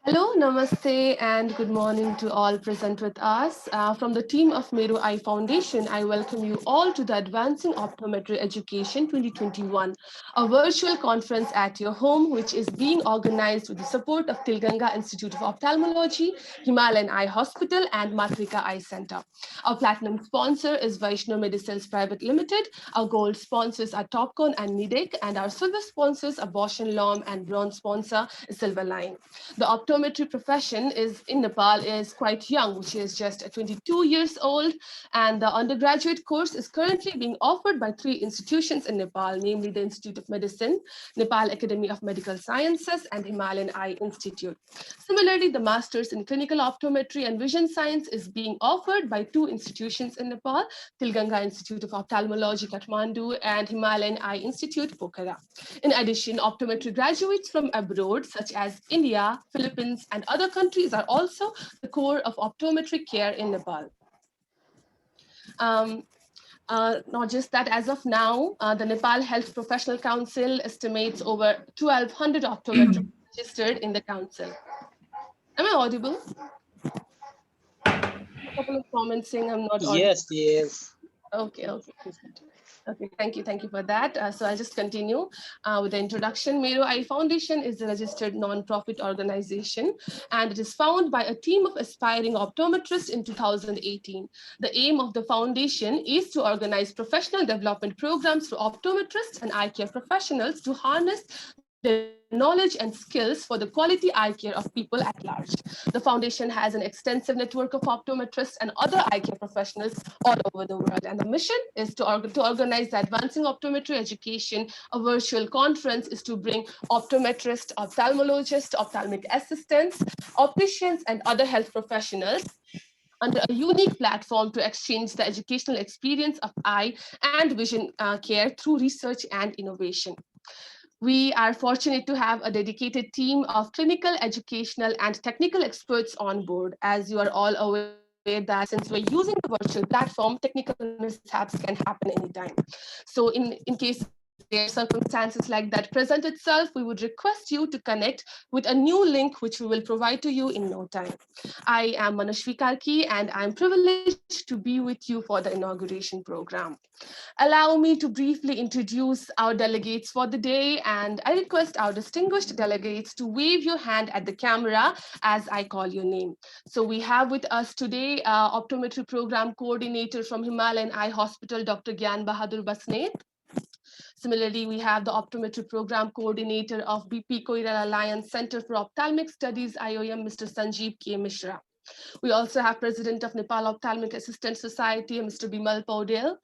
Hello, namaste, and good morning to all present with us. From the team of Meru Eye Foundation, I welcome you all to the Advancing Optometry Education 2021, a virtual conference at your home, which is being organized with the support of Tilganga Institute of Ophthalmology, Himalayan Eye Hospital, and Matrika Eye Center. Our platinum sponsor is Vaishnav Medicines Private Limited. Our gold sponsors are Topcon and Nidec, and our silver sponsors are Bosch and Lomb, and bronze sponsor is Silverline. The optometry profession is in Nepal is quite young, which is just 22 years old, and the undergraduate course is currently being offered by three institutions in Nepal, namely the Institute of Medicine, Nepal Academy of Medical Sciences, and Himalayan Eye Institute. Similarly, the master's in clinical optometry and vision science is being offered by two institutions in Nepal, Tilganga Institute of Ophthalmology, Kathmandu, and Himalayan Eye Institute, Pokhara. In addition, optometry graduates from abroad, such as India, Philippines, and other countries, are also the core of optometry care in Nepal. Um, Not just that, as of now, the Nepal Health Professional Council estimates over 1,200 optometrists registered in the council. Am I audible? A couple of comments saying I'm not audible. Yes, yes. Okay, okay. Okay, thank you for that. So I'll just continue with the introduction. Meru Eye Foundation is a registered non-profit organization, and it is founded by a team of aspiring optometrists in 2018. The aim of the foundation is to organize professional development programs for optometrists and eye care professionals to harness their knowledge and skills for the quality eye care of people at large. The foundation has an extensive network of optometrists and other eye care professionals all over the world. And the mission is to organize the Advancing Optometry Education. A virtual conference is to bring optometrists, ophthalmologists, ophthalmic assistants, opticians, and other health professionals under a unique platform to exchange the educational experience of eye and vision care through research and innovation. We are fortunate to have a dedicated team of clinical, educational, and technical experts on board. As you are all aware that since we're using the virtual platform, technical mishaps can happen anytime. So in case there are circumstances like that present itself, we would request you to connect with a new link, which we will provide to you in no time. I am Manashvi Karki, and I'm privileged to be with you for the inauguration program. Allow me to briefly introduce our delegates for the day, and I request our distinguished delegates to wave your hand at the camera as I call your name. So we have with us today Optometry Program Coordinator from Himalayan Eye Hospital, Dr. Gyan Bahadur Basnet. Similarly, we have the Optometry Program Coordinator of BP Koiral Alliance Center for Ophthalmic Studies, IOM, Mr. Sanjeev K. Mishra. We also have President of Nepal Ophthalmic Assistant Society, Mr. Bimal Paudel,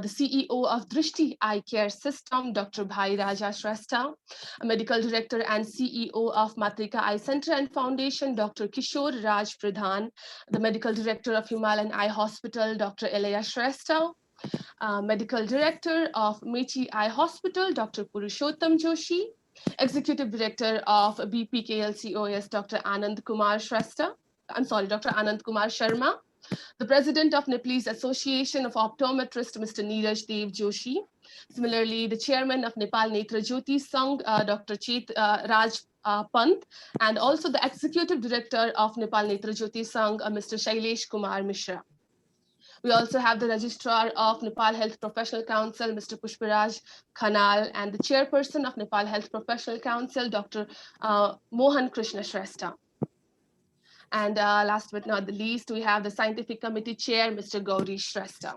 the CEO of Drishti Eye Care System, Dr. Bhai Raja Shrestha, a Medical Director and CEO of Matrika Eye Center and Foundation, Dr. Kishore Raj Pradhan, the Medical Director of Himalayan Eye Hospital, Dr. Elaya Shrestha, Medical Director of Mechi Eye Hospital, Dr. Purushottam Joshi, Executive Director of BPKLCOS, Dr. Anand Kumar Shrestha. Dr. Anand Kumar Sharma, the President of Nepalese Association of Optometrists, Mr. Neeraj Dev Joshi. Similarly, the Chairman of Nepal Netra Jyoti Sangh, Dr. Chet Raj Pant, and also the Executive Director of Nepal Netra Jyoti Sangh, Mr. Shailesh Kumar Mishra. We also have the Registrar of Nepal Health Professional Council, Mr. Pushparaj Khanal, and the Chairperson of Nepal Health Professional Council, Dr. Mohan Krishna Shrestha. And last but not the least, we have the Scientific Committee Chair, Mr. Gauri Shrestha.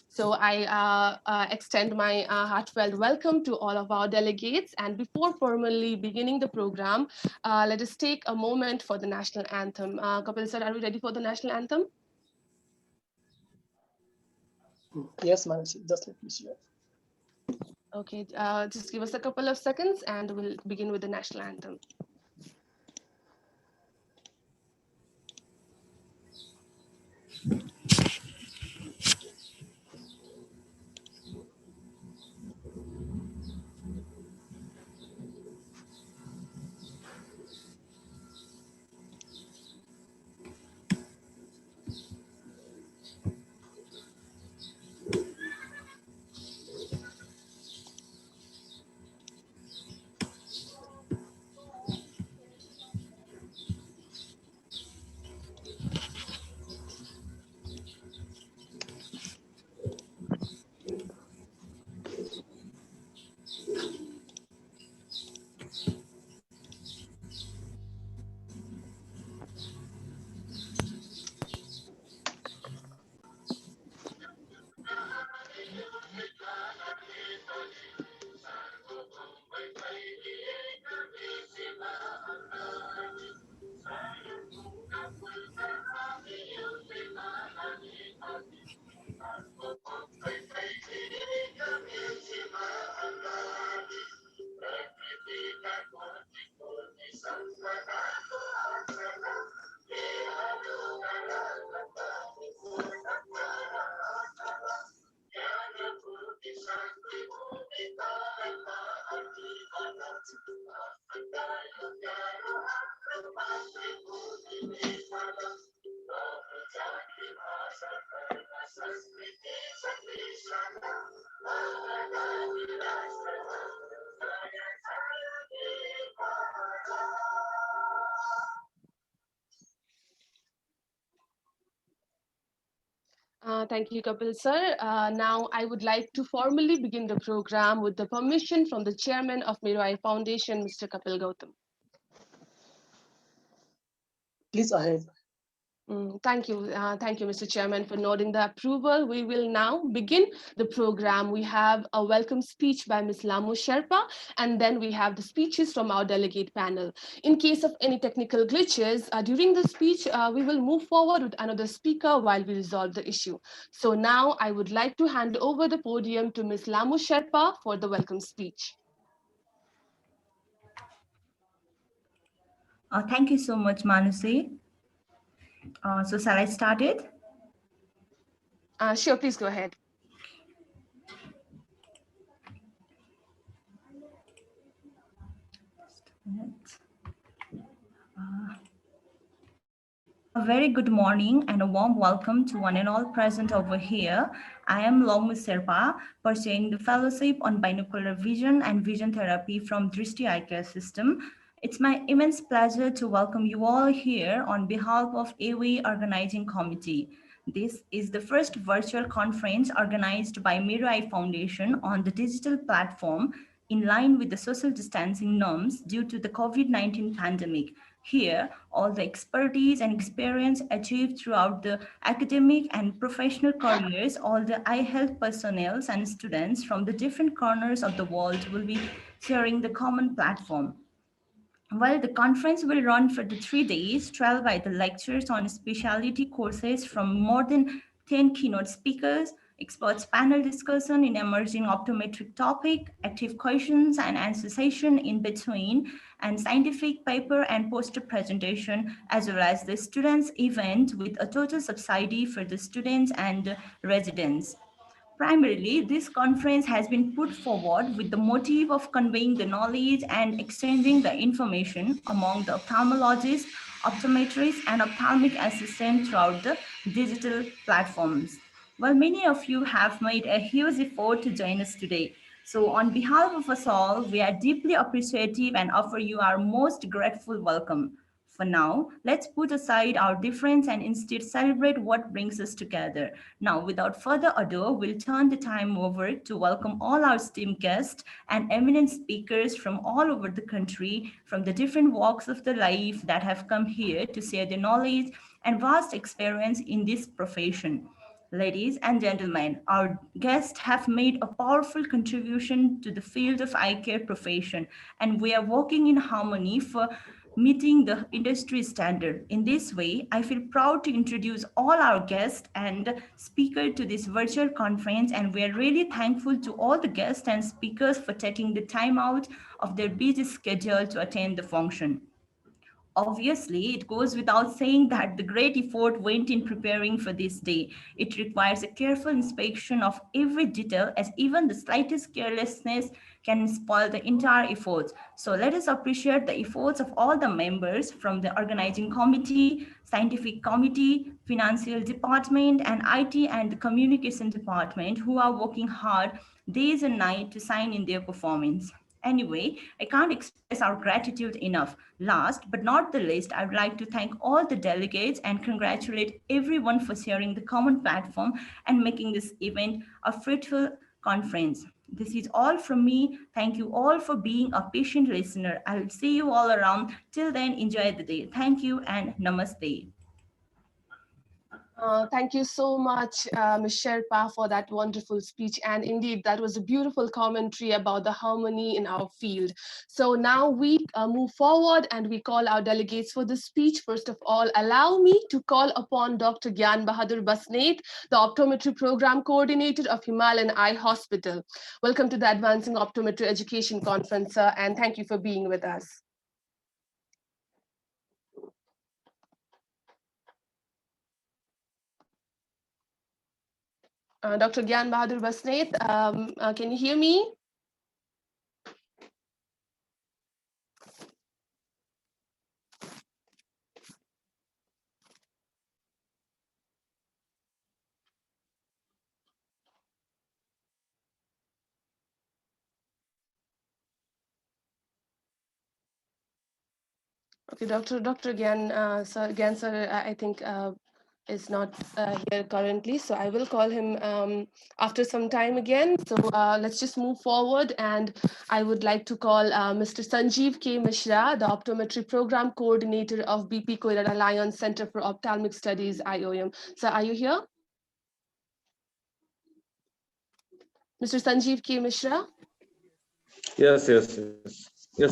So I extend my heartfelt welcome to all of our delegates. And before formally beginning the program, let us take a moment for the national anthem. Kapil sir, are we ready for the national anthem? Yes, Manasi, just let me share. Okay, just give us a couple of seconds and we'll begin with the national anthem. Thank you, Kapil sir. Now I would like to formally begin the program with the permission from the chairman of Mero Eye Foundation, Mr. Kapil Gautam. Please ahead. Thank you, Mr. Chairman, for noting the approval. We will now begin the program. We have a welcome speech by Ms. Lamu Sherpa, and then we have the speeches from our delegate panel. In case of any technical glitches during the speech, we will move forward with another speaker while we resolve the issue. So now I would like to hand over the podium to Ms. Lamu Sherpa for the welcome speech. Thank you so much, Manusi. So shall I start it? Sure, please go ahead. A very good morning and a warm welcome to one and all present over here. I am Longmu Serpa, pursuing the fellowship on binocular vision and vision therapy from Drishti Eye Care System. It's my immense pleasure to welcome you all here on behalf of AWE Organizing Committee. This is the first virtual conference organized by Mero Eye Foundation on the digital platform in line with the social distancing norms due to the COVID-19 pandemic. Here, all the expertise and experience achieved throughout the academic and professional careers, all the eye health personnel and students from the different corners of the world will be sharing the common platform. While the conference will run for the 3 days, 12 by the lectures on specialty courses from more than 10 keynote speakers, experts panel discussion in emerging optometric topic, active questions and answer session in between, and scientific paper and poster presentation, as well as the students event with a total subsidy for the students and residents. Primarily, this conference has been put forward with the motive of conveying the knowledge and exchanging the information among the ophthalmologists, optometrists, and ophthalmic assistants throughout the digital platforms. Well, many of you have made a huge effort to join us today. So on behalf of us all, we are deeply appreciative and offer you our most grateful welcome. For now, let's put aside our difference and instead celebrate what brings us together. Now, without further ado, we'll turn the time over to welcome all our esteemed guests and eminent speakers from all over the country, from the different walks of the life that have come here to share their knowledge and vast experience in this profession. Ladies and gentlemen, our guests have made a powerful contribution to the field of eye care profession, and we are working in harmony for meeting the industry standard. In this way, I feel proud to introduce all our guests and speakers to this virtual conference, and we are really thankful to all the guests and speakers for taking the time out of their busy schedule to attend the function. Obviously, it goes without saying that the great effort went in preparing for this day. It requires a careful inspection of every detail, as even the slightest carelessness can spoil the entire effort. So let us appreciate the efforts of all the members from the organizing committee, scientific committee, financial department, and IT and the communication department who are working hard days and nights to sign in their performance. Anyway, I can't express our gratitude enough. Last but not the least, I would like to thank all the delegates and congratulate everyone for sharing the common platform and making this event a fruitful conference. This is all from me. Thank you all for being a patient listener. I will see you all around. Till then, enjoy the day. Thank you and namaste. Thank you so much, Ms. Sherpa, for that wonderful speech. And indeed, that was a beautiful commentary about the harmony in our field. So now we move forward and we call our delegates for the speech. First of all, allow me to call upon Dr. Gyan Bahadur Basnet, the Optometry Program Coordinator of Himalayan Eye Hospital. Welcome to the Advancing Optometry Education Conference, sir, and thank you for being with us. Dr. Gyan Bahadur Basnet, can you hear me? Okay, Dr. Gyan sir, I think is not here currently, so I will call him after some time again. So let's just move forward, and I would like to call Mr. Sanjeev K. Mishra, the Optometry Program Coordinator of BP Koirala Lion Center for Ophthalmic Studies, IOM. Sir, are you here? Mr. Sanjeev K. Mishra? Yes,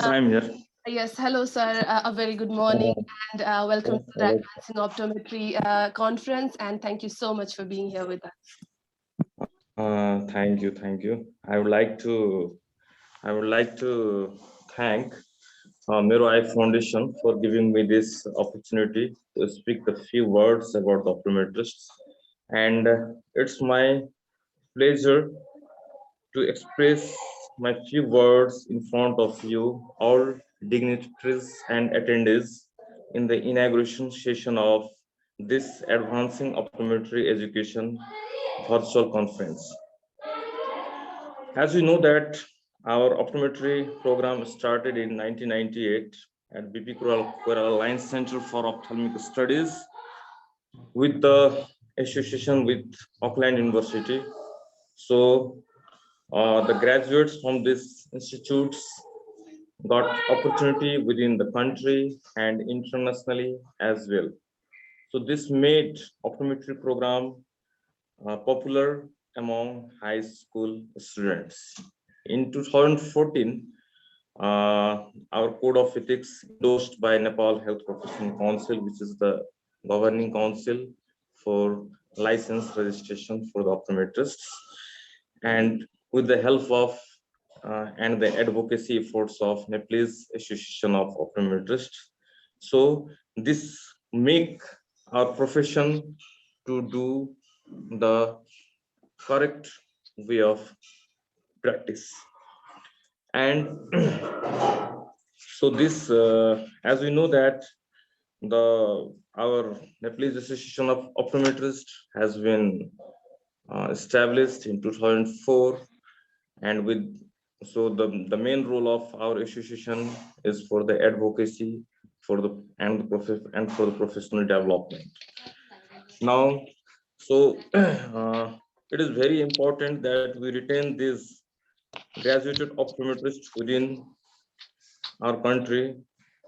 I'm here. Yes, hello, sir. A very good morning and welcome to the Advancing Optometry Conference, and thank you so much for being here with us. Thank you. I would like to thank Miro Eye Foundation for giving me this opportunity to speak a few words about the optometrists, and it's my pleasure to express my few words in front of you, all dignitaries and attendees, in the inauguration session of this Advancing Optometry Education virtual conference. As we know that our optometry program started in 1998 at BP Koirala Lion Center for Ophthalmic Studies with the association with Auckland University. So the graduates from these institutes got opportunity within the country and internationally as well. So this made optometry program popular among high school students. In 2014, our code of ethics endorsed by Nepal Health Professional Council, which is the governing council for license registration for the optometrists, and with the help of and the advocacy efforts of Nepalese Association of Optometrists. So this make our profession to do the correct way of practice. And so this, as we know that our Nepalese Association of Optometrists has been established in 2004, and the main role of our association is for the advocacy for the for the professional development. Now, so it is very important that we retain these graduated optometrists within our country,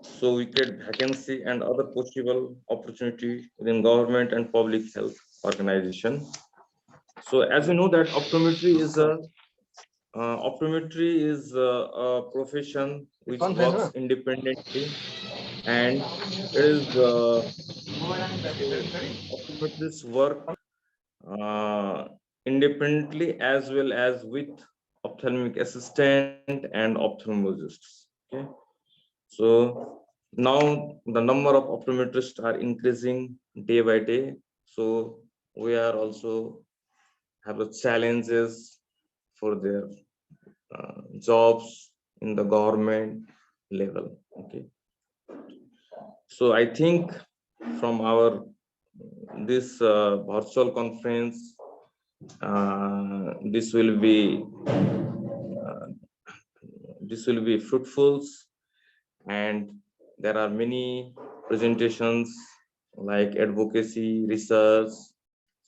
so we create vacancy and other possible opportunity within government and public health organization. So as we know that optometry is a profession which works independently, and it is optometrists work independently as well as with ophthalmic assistant and ophthalmologists. Okay, so now the number of optometrists are increasing day by day. So we are also have the challenges for their jobs in the government level. Okay, so I think from our this virtual conference, this will be fruitful, and there are many presentations like advocacy, research.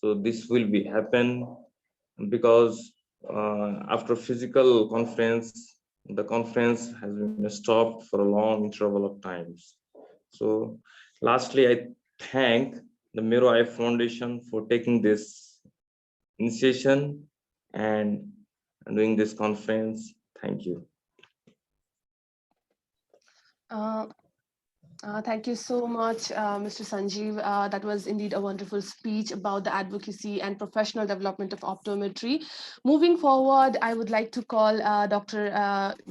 So this will be happen because after physical conference, the conference has been stopped for a long interval of times. So lastly, I thank the Miro Eye Foundation for taking this initiation and doing this conference. Thank you. Thank you so much, Mr. Sanjeev. That was indeed a wonderful speech about the advocacy and professional development of optometry. Moving forward, I would like to call Dr.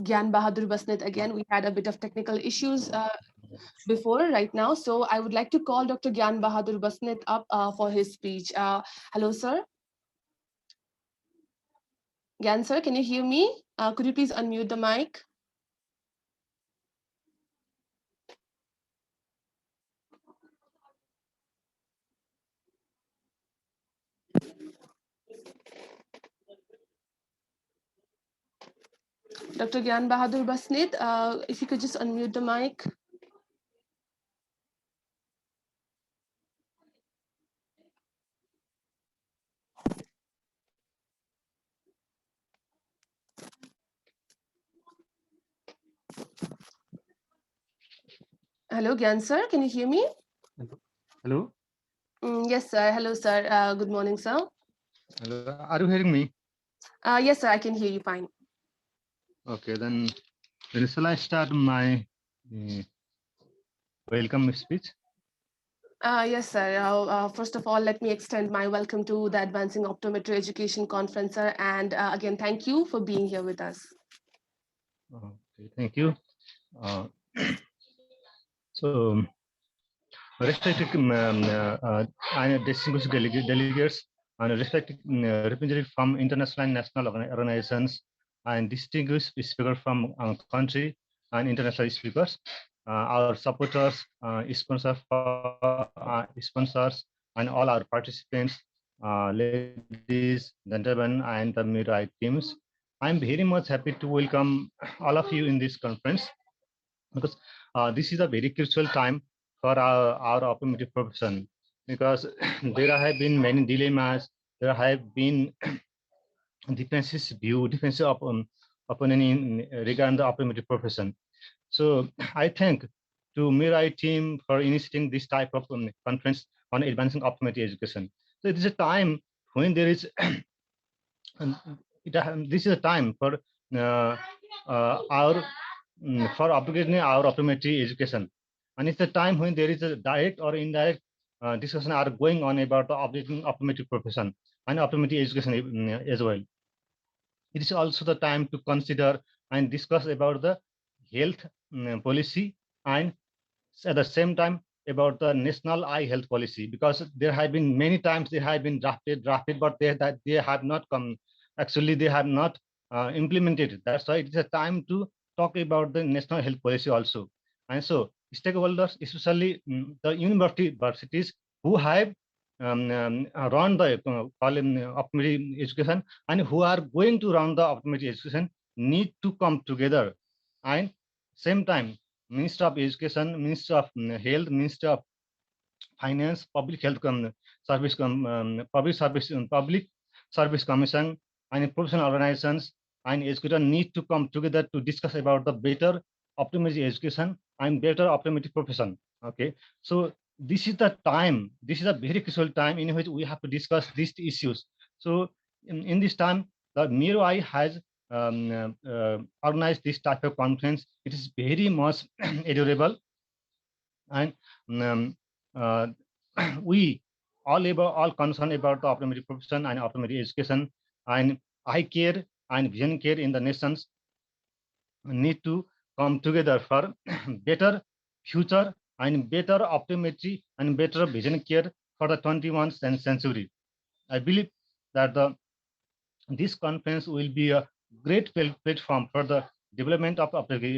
Gyan Bahadur Basnet again. We had a bit of technical issues before right now, so I would like to call Dr. Gyan Bahadur Basnet up for his speech. Hello, sir. Gyan, sir, can you hear me? Could you please unmute the mic? Dr. Gyan Bahadur Basnet, if you could just unmute the mic. Hello, Gyan sir. Can you hear me? Hello. Yes, sir. Hello, sir. Good morning, sir. Hello. Are you hearing me? Yes, sir. I can hear you fine. Okay, then shall I start my welcome speech? Yes, sir. First of all, let me extend my welcome to the Advancing Optometry Education Conference, sir. And again, thank you for being here with us. Okay, thank you. So, respected and distinguished delegates and respected representatives from international and national organizations and distinguished speakers from our country and international speakers, our supporters, sponsors, and all our participants, ladies, gentlemen, and the Mirai teams. I'm very much happy to welcome all of you in this conference because this is a very crucial time for our optometry profession, because there have been many dilemmas, there have been defensive opinion regarding the optometry profession. So I thank to Mirai team for initiating this type of conference on advancing optometry education. So it is a time when there is this is a time for for upgrading our optometry education, and it's a time when there is a direct or indirect discussion are going on about the upgrading optometry profession and optometry education as well. It is also the time to consider and discuss about the health policy, and at the same time about the national eye health policy, because there have been many times they have been drafted, but they have not come. Actually, they have not implemented. That's why it is a time to talk about the national health policy also. And so stakeholders, especially the universities who have run the optometry education and who are going to run the optometry education, need to come together. And same time, Minister of Education, Minister of Health, Minister of Finance, Public Health Service, Public Service Commission, and professional organizations and educators need to come together to discuss about the better optometry education and better optometry profession. Okay, so this is the time. This is a very crucial time in which we have to discuss these issues. So in this time, the MIRAI has organized this type of conference. It is very much adorable, and we all concerned about the optometry profession and optometry education and eye care and vision care in the nations need to come together for better future and better optometry and better vision care for the 21st century. I believe that this conference will be a great platform for the development of optometry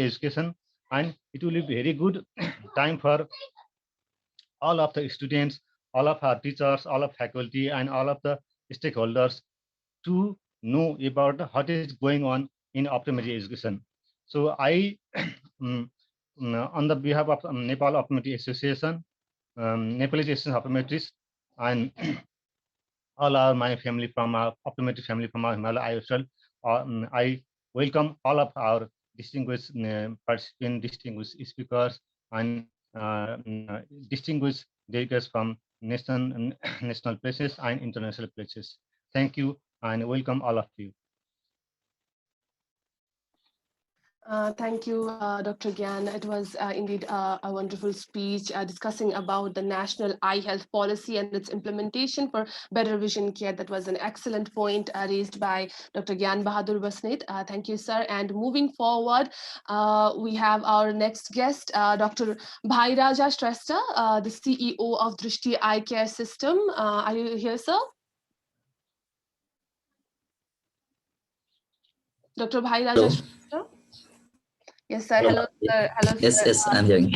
education, and it will be very good time for all of the students, all of our teachers, all of faculty, and all of the stakeholders to know about what is going on in optometry education. So I, on the behalf of Nepal Optometry Association, Nepalese Association of Optometrists, and all our my family from our optometry family from our Himalaya IOSL, I welcome all of our distinguished participants, distinguished speakers, and distinguished delegates from national places and international places. Thank you and welcome all of you. Thank you, Dr. Gyan. It was indeed a wonderful speech discussing about the National Eye Health Policy and its implementation for better vision care. That was an excellent point raised by Dr. Gyan Bahadur Basnet. Thank you, sir. And moving forward, we have our next guest, Dr. Bhairaja Shrestha, the CEO of Drishti Eye Care System. Are you here, sir? Dr. Bhairaja Shrestha? Yes, sir. Hello, sir. Hello, yes, sir. yes, I'm hearing.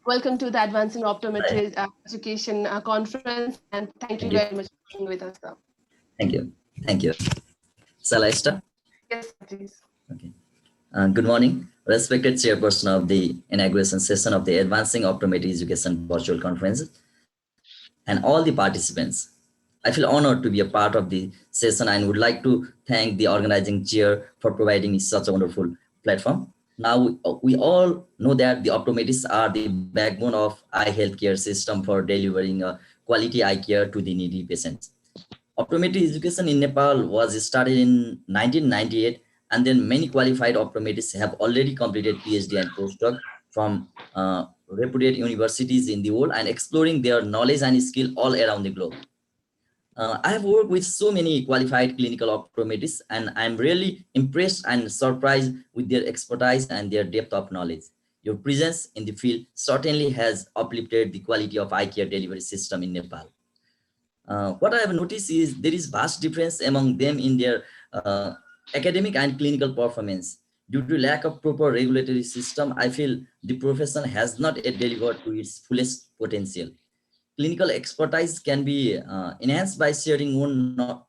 Welcome to the Advancing Optometry Education Conference, and thank you very much for being with us, sir. Thank you. Thank you. Shall I start? Yes, please. Okay. Good morning, respected chairperson of the inauguration session of the Advancing Optometry Education Virtual Conference, and all the participants. I feel honored to be a part of the session and would like to thank the organizing chair for providing such a wonderful platform. Now, we all know that the optometrists are the backbone of eye healthcare system for delivering a quality eye care to the needy patients. Optometry education in Nepal was started in 1998, and then many qualified optometrists have already completed PhD and postdoc from reputed universities in the world and exploring their knowledge and skill all around the globe. I have worked with so many qualified clinical optometrists, and I'm really impressed and surprised with their expertise and their depth of knowledge. Your presence in the field certainly has uplifted the quality of eye care delivery system in Nepal. What I have noticed is there is vast difference among them in their academic and clinical performance. Due to lack of proper regulatory system, I feel the profession has not yet delivered to its fullest potential. Clinical expertise can be enhanced by sharing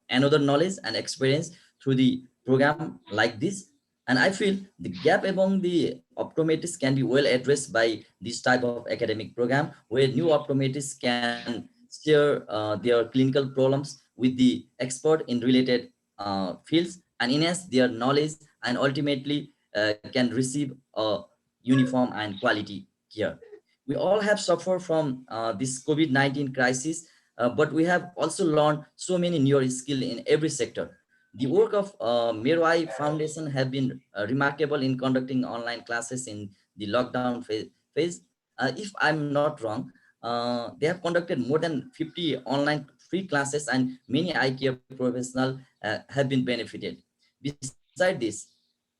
another knowledge and experience through the program like this. And I feel the gap among the optometrists can be well addressed by this type of academic program where new optometrists can share their clinical problems with the expert in related fields and enhance their knowledge and ultimately can receive a uniform and quality care. We all have suffered from this COVID-19 crisis, but we have also learned so many new skills in every sector. The work of Mero Eye Foundation have been remarkable in conducting online classes in the lockdown phase. If I'm not wrong, they have conducted more than 50 online free classes and many eye care professionals have been benefited. Beside this,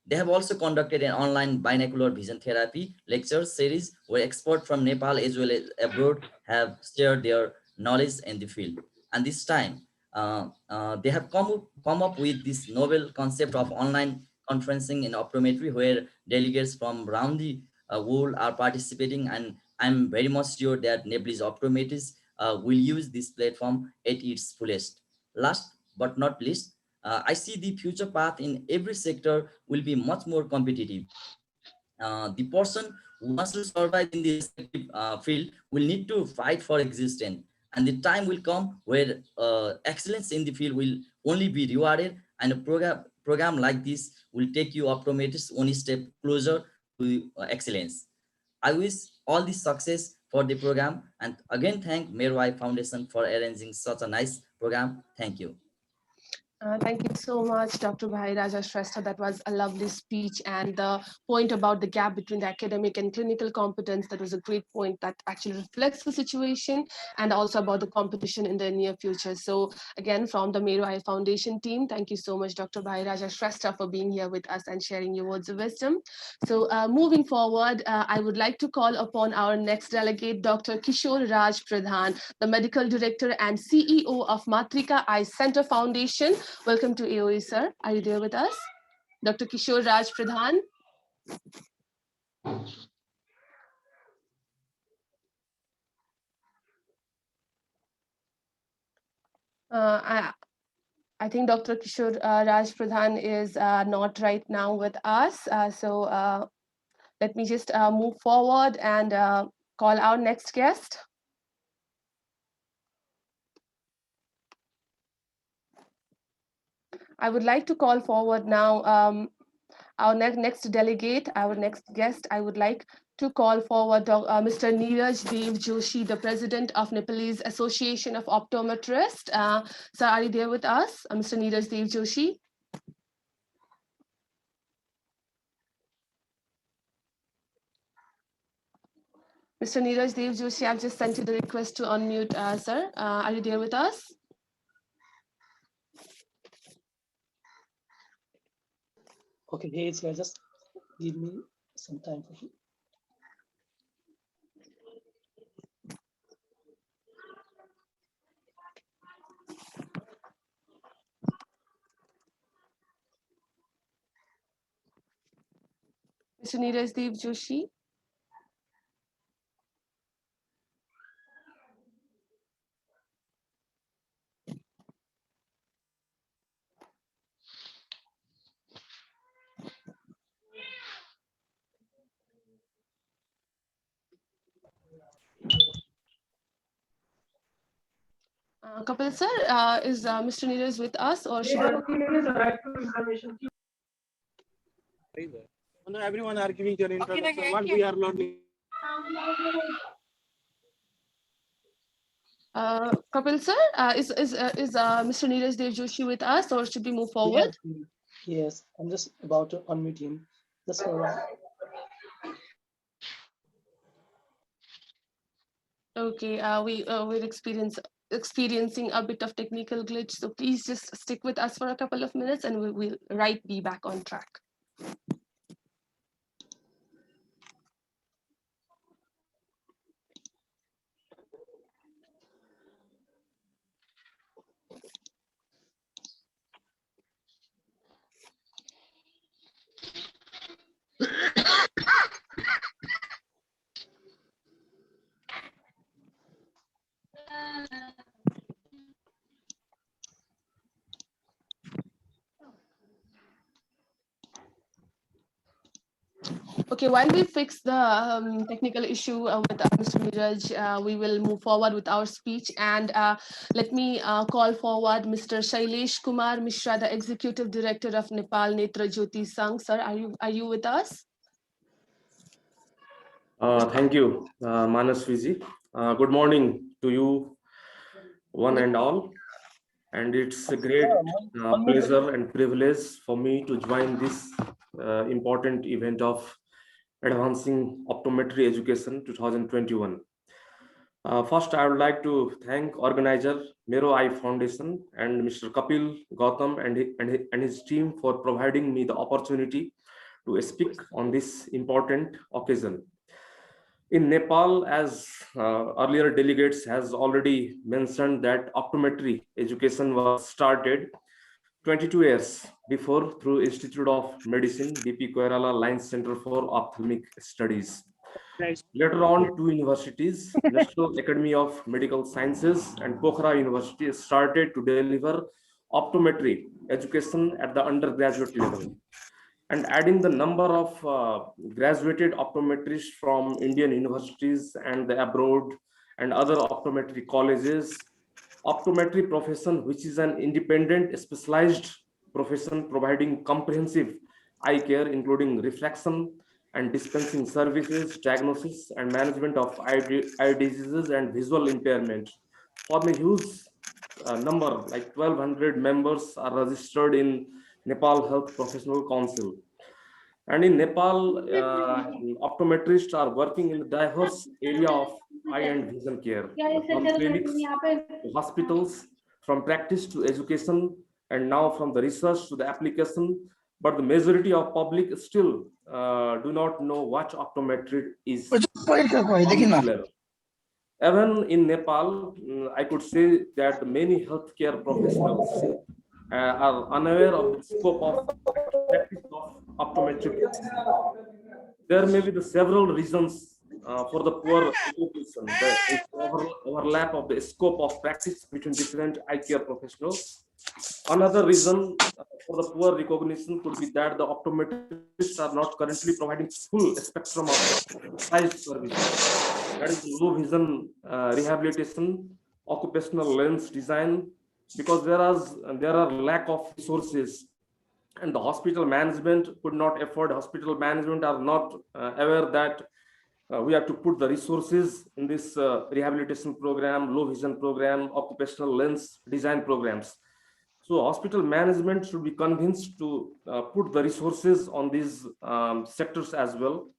they have also conducted an online binocular vision therapy lecture series where experts from Nepal as well as abroad have shared their knowledge in the field. And this time, they have come up with this novel concept of online conferencing in optometry where delegates from around the world are participating. And I'm very much sure that Nepalese optometrists will use this platform at its fullest. Last but not least, I see the future path in every sector will be much more competitive. The person who wants to survive in the respective field will need to fight for existence. And the time will come where excellence in the field will only be rewarded, and a program like this will take you optometrists one step closer to excellence. I wish all the success for the program, and again thank Mero Eye Foundation for arranging such a nice program. Thank you. Thank you so much, Dr. Bhai Raja Shrestha. That was a lovely speech, and the point about the gap between the academic and clinical competence, that was a great point that actually reflects the situation, and also about the competition in the near future. So again, from the Mero Eye Foundation team, thank you so much, Dr. Bhai Raja Shrestha, for being here with us and sharing your words of wisdom. So moving forward, I would like to call upon our next delegate, Dr. Kishore Raj Pradhan, the Medical Director and CEO of Matrika Eye Center Foundation. Welcome to AOE, sir. Are you there with us? Dr. Kishore Raj Pradhan. I think Dr. Kishore Raj Pradhan is not right now with us. So let me just move forward and call our next guest. I would like to call forward now our next delegate, our next guest. I would like to call forward Mr. Neeraj Dev Joshi, the President of Nepalese Association of Optometrists. Sir, are you there with us? Mr. Neeraj Dev Joshi. Mr. Neeraj Dev Joshi, I've just sent you the request to unmute, sir. Are you there with us? Okay, hey, it's here. Just give me some time for you. Mr. Neeraj Dev Joshi. Kapil sir, is Mr. Neeraj with us, or should I? No, everyone are giving their introduction. What we are learning. Kapil sir, is Mr. Neeraj Dev Joshi with us, or should we move forward? Yes, I'm just about to unmute him. Just for a while. Okay, we're experiencing a bit of technical glitch, so please just stick with us for a couple of minutes, and we'll right be back on track. Okay, while we fix the technical issue with Mr. Neeraj, we will move forward with our speech, and let me call forward Mr. Shailesh Kumar Mishra, the Executive Director of Nepal Netra Jyoti Sangh. Sir, are you with us? Thank you, Manasviji. Good morning to you, one and all. And it's a great pleasure and privilege for me to join this important event of Advancing Optometry Education 2021. First, I would like to thank organizer Mero Eye Foundation and Mr. Kapil Gautam and his team for providing me the opportunity to speak on this important occasion. In Nepal, as earlier delegates has already mentioned, that optometry education was started 22 years before through Institute of Medicine, BP Koirala Line Center for Ophthalmic Studies. Later on, two universities, National Academy of Medical Sciences and Pokhara University, started to deliver optometry education at the undergraduate level. And adding the number of graduated optometrists from Indian universities and the abroad and other optometry colleges, optometry profession, which is an independent specialized profession providing comprehensive eye care, including refraction and dispensing services, diagnosis and management of eye diseases and visual impairment. For a huge number, like 1,200 members are registered in Nepal Health Professional Council. And in Nepal, optometrists are working in the diverse area of eye and vision care, from clinics to hospitals, from practice to education, and now from the research to the application. But the majority of public still do not know what optometry is. Even in Nepal, I could say that many healthcare professionals are unaware of the scope of practice of optometry. There may be the several reasons for the poor recognition, the overlap of the scope of practice between different eye care professionals. Another reason for the poor recognition could be that the optometrists are not currently providing full spectrum of specialized services. That is low vision rehabilitation, occupational lens design, because there are lack of resources, and the hospital management could not afford. Hospital management are not aware that we have to put the resources in this rehabilitation program, low vision program, occupational lens design programs. So hospital management should be convinced to put the resources on these sectors as well.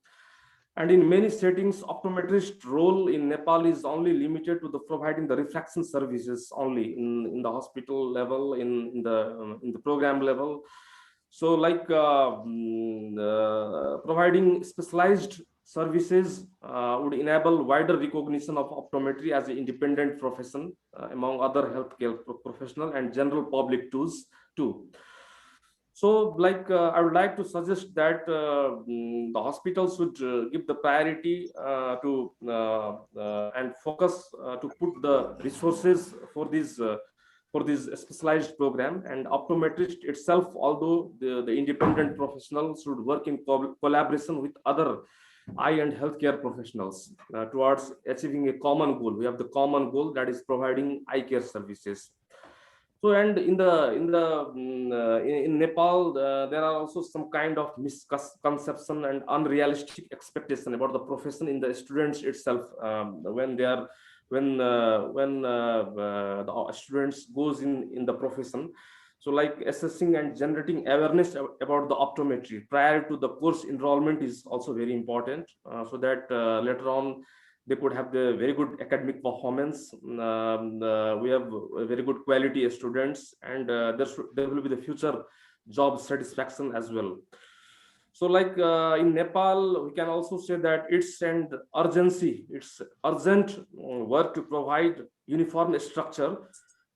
And in many settings, optometrist role in Nepal is only limited to the providing the refraction services only in the hospital level, in the program level. So like providing specialized services would enable wider recognition of optometry as an independent profession among other healthcare professional and general public too. So like I would like to suggest that the hospitals should give the priority to and focus to put the resources for this specialized program. And optometrist itself, although the independent professionals, should work in collaboration with other eye and healthcare professionals towards achieving a common goal. We have the common goal, that is providing eye care services. So, and in Nepal, there are also some kind of misconception and unrealistic expectation about the profession in the students itself, when they are when the students goes in the profession. So, like assessing and generating awareness about the optometry prior to the course enrollment is also very important, so that later on they could have the very good academic performance. We have very good quality students, and there will be the future job satisfaction as well. So, like in Nepal, we can also say that it's urgent work to provide uniform structure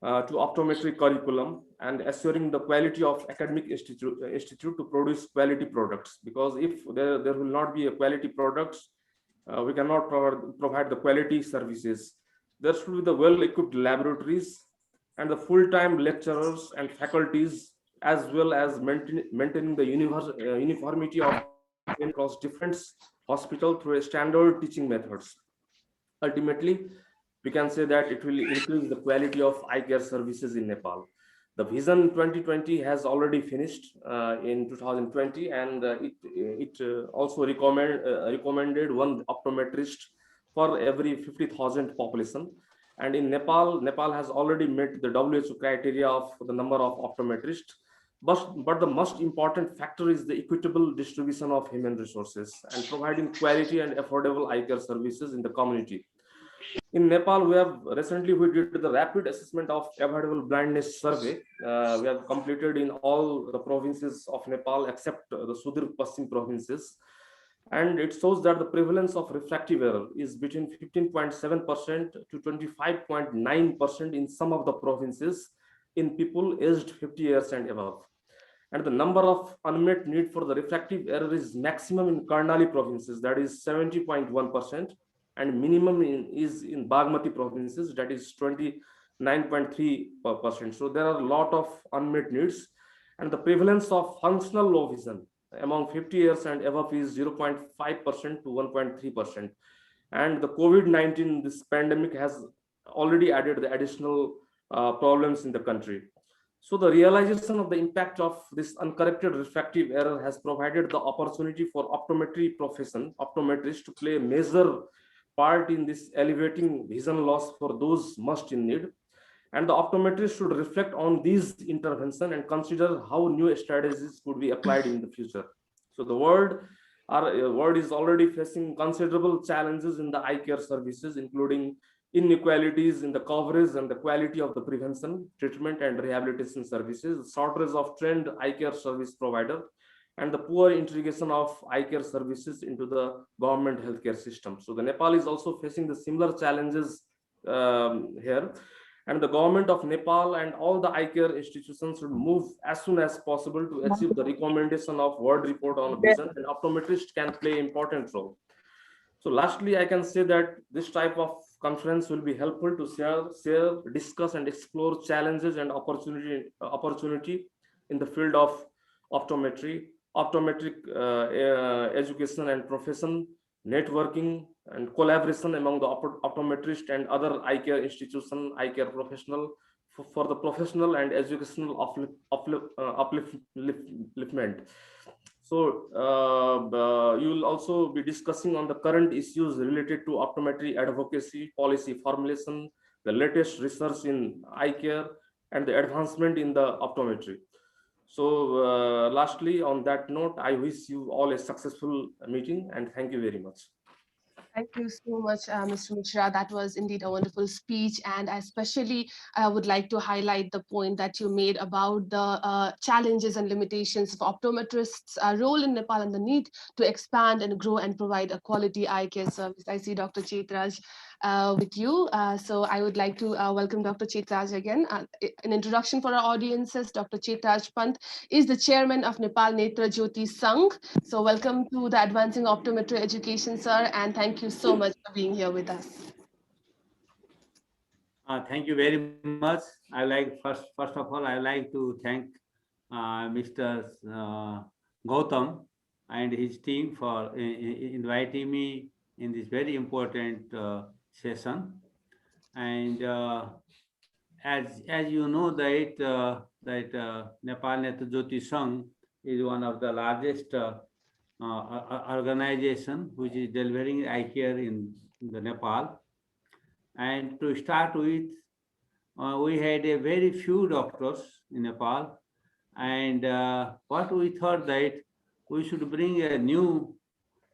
to optometry curriculum and assuring the quality of academic institute to produce quality products. Because if there will not be a quality products, we cannot provide the quality services. There should be the well-equipped laboratories and the full-time lecturers and faculties, as well as maintaining the uniformity of across different hospitals through a standard teaching methods. Ultimately, we can say that it will increase the quality of eye care services in Nepal. The Vision 2020 has already finished in 2020, and it also recommended one optometrist for every 50,000 population. And in Nepal has already met the WHO criteria of the number of optometrists. But the most important factor is the equitable distribution of human resources and providing quality and affordable eye care services in the community. In Nepal, we did the rapid assessment of avoidable blindness survey. We have completed in all the provinces of Nepal except the Sudur Paschim provinces, and it shows that the prevalence of refractive error is between 15.7% to 25.9% in some of the provinces in people aged 50 years and above. And the number of unmet need for the refractive error is maximum in Karnali provinces, that is 70.1%, and minimum is in Bagmati provinces, that is 29.3%. So there are a lot of unmet needs, and the prevalence of functional low vision among 50 years and above is 0.5% to 1.3%. And the COVID-19, this pandemic has already added the additional problems in the country. So the realization of the impact of this uncorrected refractive error has provided the opportunity for optometrists to play a major part in this alleviating vision loss for those most in need. And the optometrists should reflect on these interventions and consider how new strategies could be applied in the future. So the world is already facing considerable challenges in the eye care services, including inequalities in the coverage and the quality of the prevention, treatment, and rehabilitation services, shortage of trained eye care service provider, and the poor integration of eye care services into the government healthcare system. So the Nepal is also facing the similar challenges here. And the government of Nepal and all the eye care institutions should move as soon as possible to achieve the recommendation of World Report on Vision, and optometrists can play an important role. So lastly, I can say that this type of conference will be helpful to share, discuss, and explore challenges and opportunity in the field of optometry, optometric education and profession, networking, and collaboration among the optometrist and other eye care institution, eye care professional for the professional and educational upliftment. So you will also be discussing on the current issues related to optometry advocacy, policy formulation, the latest research in eye care, and the advancement in the optometry. So lastly, on that note, I wish you all a successful meeting, and thank you very much. Thank you so much, Mr. Mishra. That was indeed a wonderful speech. And especially, I would like to highlight the point that you made about the challenges and limitations of optometrists' role in Nepal and the need to expand and grow and provide a quality eye care service. I see Dr. Chetraj with you. So I would like to welcome Dr. Chetraj again. An introduction for our audiences, Dr. Chetraj Pant is the chairman of Nepal Netra Jyoti Sangh. So welcome to the Advancing Optometry Education, sir, and thank you so much for being here with us. Thank you very much. I like first of all, I like to thank Mr. Gautam and his team for inviting me in this very important session. And as you know that Nepal Netra Jyoti Sangh is one of the largest organization which is delivering eye care in the Nepal. And to start with, we had a very few doctors in Nepal, and what we thought that we should bring a new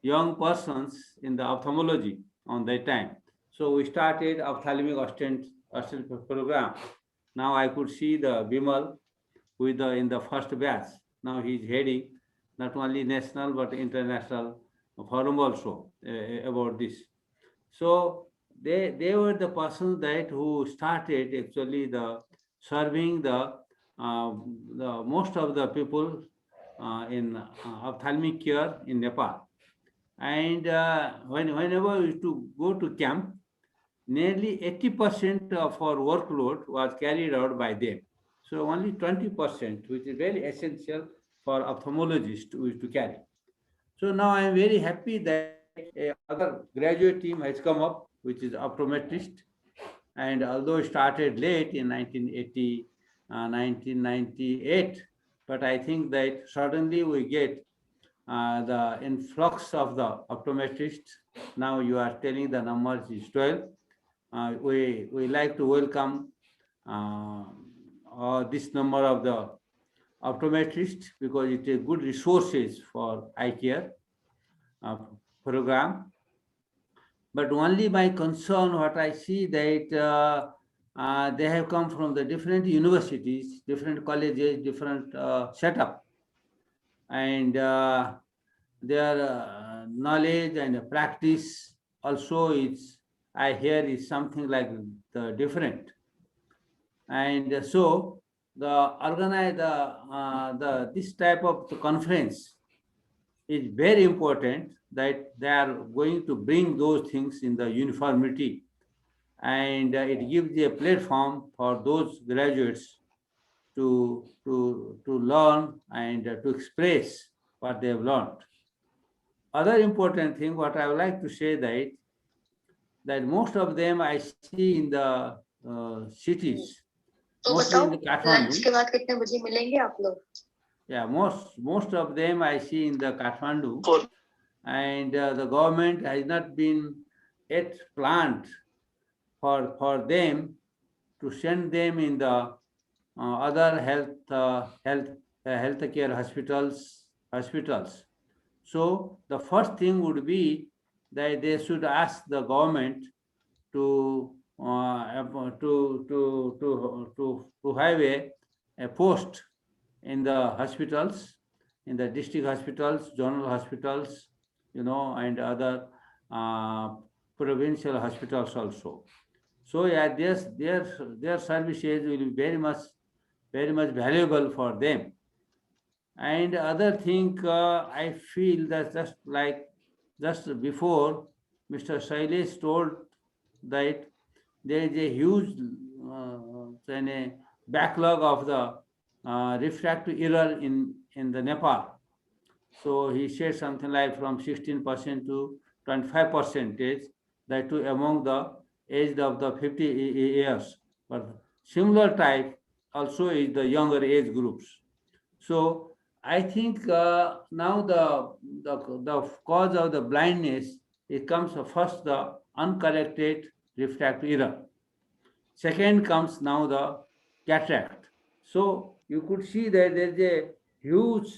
young persons in the ophthalmology on that time. So we started ophthalmic assistant program. Now I could see the Bimal with in the first batch. Now he's heading not only national but international forum also about this. So they were the persons that who started actually the serving the most of the people in ophthalmic care in Nepal. And whenever we used to go to camp, nearly 80% of our workload was carried out by them. So only 20%, which is very essential for ophthalmologists to carry. So now I am very happy that another graduate team has come up, which is optometrist. And although it started late in 1998, but I think that suddenly we get the influx of the optometrists. Now you are telling the numbers is 12. We like to welcome this number of the optometrists because it is good resources for eye care program. But only my concern, what I see that they have come from the different universities, different colleges, different setup, and their knowledge and practice also is, I hear, is something like the different. And so this type of the conference is very important, that they are going to bring those things in the uniformity, and it gives a platform for those graduates to learn and to express what they have learned. Other important thing, what I would like to say that most of them I see in the cities, mostly in the Kathmandu. Yeah, most of them I see in the Kathmandu, and the government has not been yet planned for them to send them in the other healthcare hospitals. So the first thing would be that they should ask the government to have a post in the hospitals, in the district hospitals, zonal hospitals, and other provincial hospitals also. So yeah, their services will be very much valuable for them. And other thing, I feel that just before Mr. Shailesh told that there is a huge backlog of the refractive error in the Nepal. So he said something like from 16% to 25%, that too among the age of the 50 years. But similar type also is the younger age groups. So I think now the cause of the blindness, it comes first the uncorrected refractive error. Second comes now the cataract. So you could see that there is a huge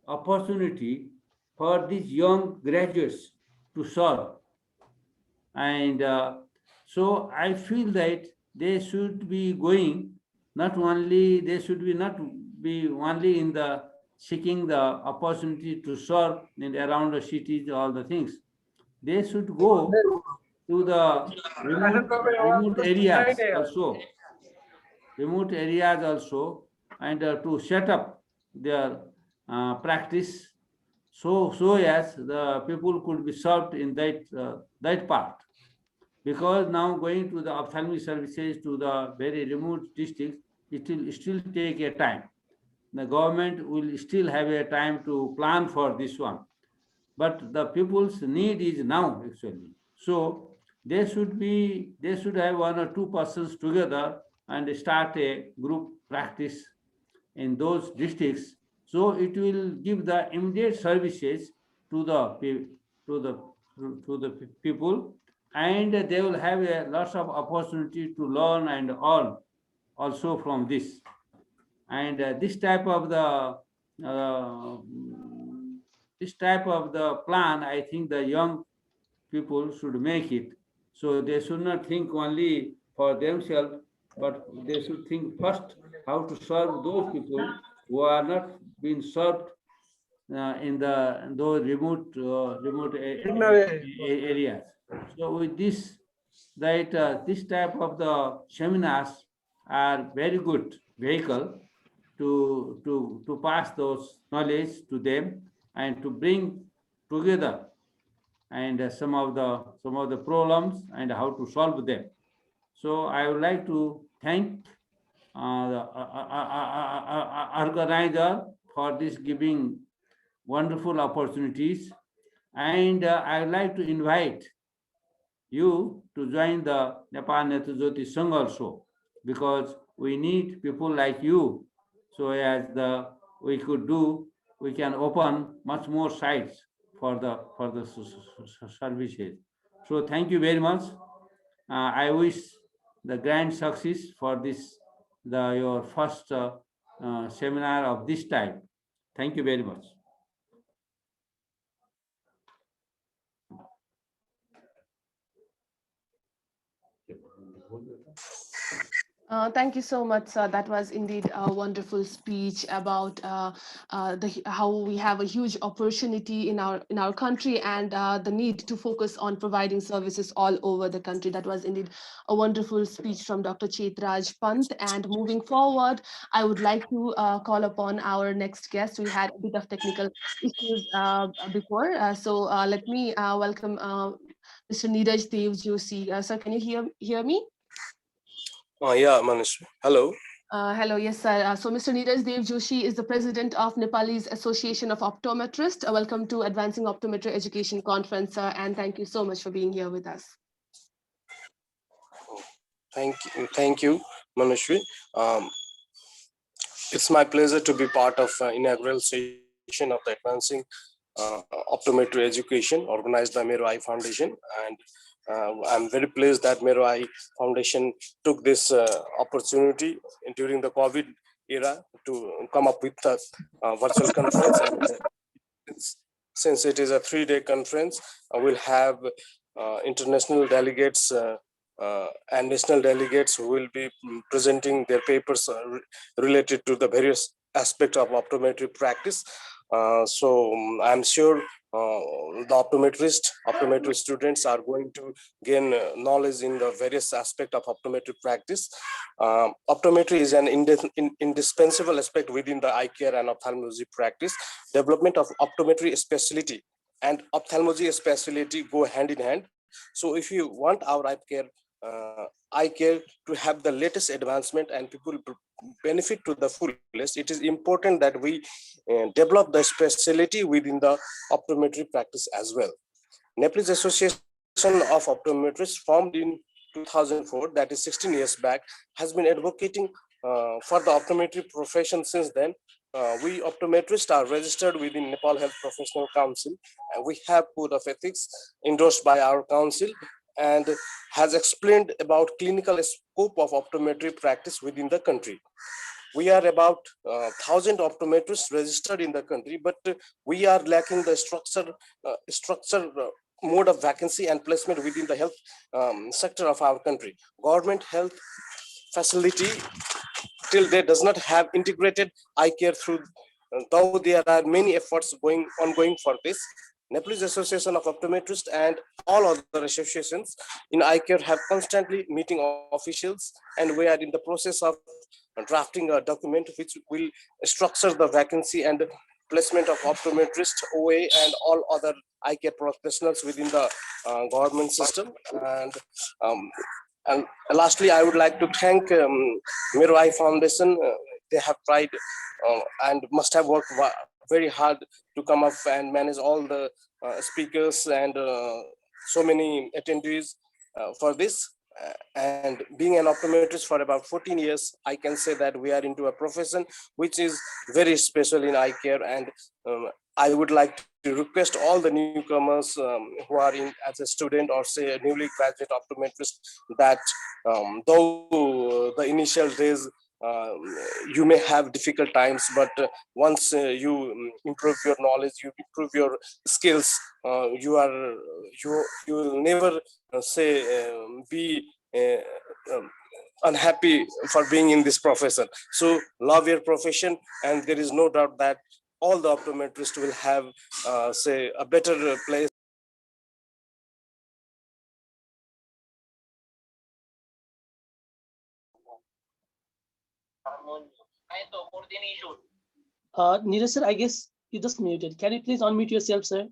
opportunity for these young graduates to serve. And so I feel that they should be going, not only in the seeking the opportunity to serve in around the cities, all the things. They should go to the remote areas also, and to set up their practice so as the people could be served in that part. Because now going to the ophthalmic services to the very remote districts, it will still take a time. The government will still have a time to plan for this one. But the people's need is now actually. So they should have one or two persons together and start a group practice in those districts. So it will give the immediate services to the people, and they will have a lots of opportunity to learn and earn also from this. And this type of the plan, I think the young people should make it. So they should not think only for themselves, but they should think first how to serve those people who are not being served in those remote areas. So with this, this type of the seminars are very good vehicle to pass those knowledge to them and to bring together and some of the problems and how to solve them. So I would like to thank the organizer for this giving wonderful opportunities, and I would like to invite you to join the Nepal Netru Jyoti Sangh also, because we need people like you. So as we can open much more sites for the services. So thank you very much. I wish the grand success for this your first seminar of this type. Thank you very much. Thank you so much, sir. That was indeed a wonderful speech about how we have a huge opportunity in our country, and the need to focus on providing services all over the country. That was indeed a wonderful speech from Dr. Chetraj Pant. And moving forward, I would like to call upon our next guest. We had a bit of technical issues before, so let me welcome Mr. Neeraj Dev Joshi. Sir, can you hear me? Yeah, Manishri. Hello. Hello, yes, sir. So Mr. Neeraj Dev Joshi is the president of Nepalese Association of Optometrists. Welcome to Advancing Optometry Education Conference, sir, and thank you so much for being here with us. Thank you, Manishri. It's my pleasure to be part of inaugural session of the Advancing Optometry Education organized by Mero Eye Foundation, and I'm very pleased that Mero Eye Foundation took this opportunity during the COVID era to come up with a virtual conference. And since it is a 3-day conference, we'll have international delegates and national delegates who will be presenting their papers related to the various aspects of optometry practice. So I'm sure the optometry students are going to gain knowledge in the various aspects of optometry practice. Optometry is an indispensable aspect within the eye care and ophthalmology practice. Development of optometry specialty and ophthalmology specialty go hand in hand. So if you want our eye care to have the latest advancement and people benefit to the fullest, it is important that we develop the specialty within the optometry practice as well. Nepalese Association of Optometrists, formed in 2004, that is 16 years back, has been advocating for the optometry profession since then. We optometrists are registered within Nepal Health Professional Council, and we have code of ethics endorsed by our council, and has explained about clinical scope of optometry practice within the country. We are about 1,000 optometrists registered in the country, but we are lacking the structure mode of vacancy and placement within the health sector of our country. Government health facility till date does not have integrated eye care through, though there are many efforts ongoing for this. Nepalese Association of Optometrists and all other associations in eye care have constantly meeting officials, and we are in the process of drafting a document which will structure the vacancy and placement of optometrists, OA, and all other eye care professionals within the government system. And lastly, I would like to thank Mero Eye Foundation. They have tried and must have worked very hard to come up and manage all the speakers and so many attendees for this. and being an optometrist for about 14 years, I can say that we are into a profession which is very special in eye care. And I would like to request all the newcomers who are in as a student or say a newly graduate optometrist that though the initial days you may have difficult times, but once you improve your knowledge, you improve your skills, you will never be unhappy for being in this profession. So love your profession, and there is no doubt that all the optometrists will have say a better place. Neeraj sir, I guess you just muted. Can you please unmute yourself, sir?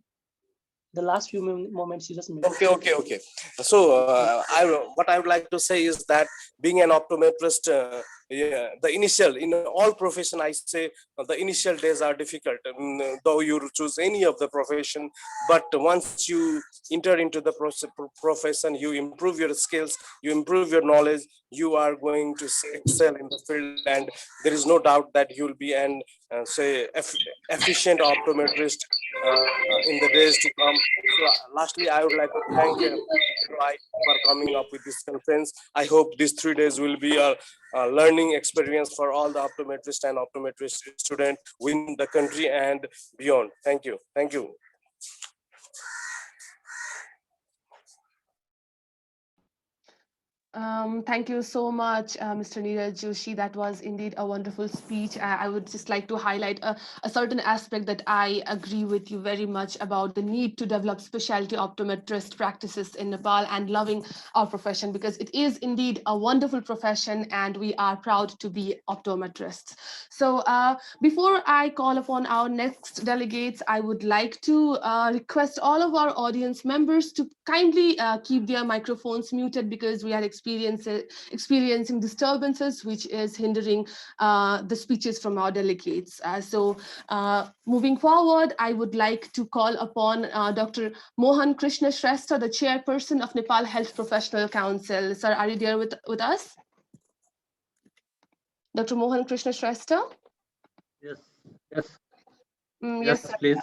The last few moments you just muted. Okay. So what I would like to say is that being an optometrist, the initial in all profession, I say the initial days are difficult, though you choose any of the profession. But once you enter into the profession, you improve your skills, you improve your knowledge, you are going to excel in the field, and there is no doubt that you will be an efficient optometrist in the days to come. So lastly, I would like to thank Roy for coming up with this conference. I hope these 3 days will be a learning experience for all the optometrists and optometrist students within the country and beyond. Thank you. Thank you. Thank you so much, Mr. Neeraj Joshi. That was indeed a wonderful speech. I would just like to highlight a certain aspect that I agree with you very much about the need to develop specialty optometrist practices in Nepal and loving our profession, because it is indeed a wonderful profession and we are proud to be optometrists. So before I call upon our next delegates, I would like to request all of our audience members to kindly keep their microphones muted, because we are experiencing disturbances which is hindering the speeches from our delegates. So moving forward, I would like to call upon Dr. Mohan Krishna Shrestha, the chairperson of Nepal Health Professional Council. Sir, are you there with us? Dr. Mohan Krishna Shrestha? Yes. Yes, sir. Please.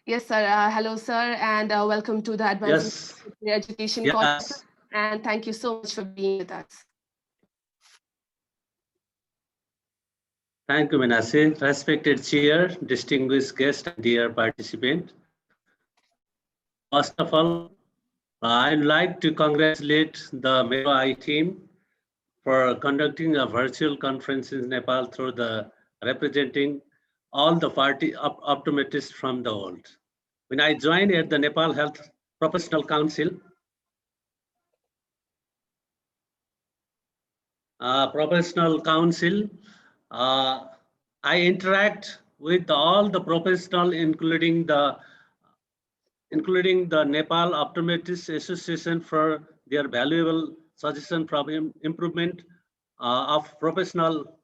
Yes, sir. Hello, sir, and welcome to the Advancing Education Conference. And thank you so much for being with us. Thank you, Meenakshi. Respected chair, distinguished guest, and dear participant. First of all, I'd like to congratulate the Mero Eye team for conducting a virtual conference in Nepal through the representing all the party optometrists from the world. When I joined at the Nepal Health Professional Council, I interact with all the professional, including the Nepal Optometrists Association for their valuable suggestion for improvement of professional.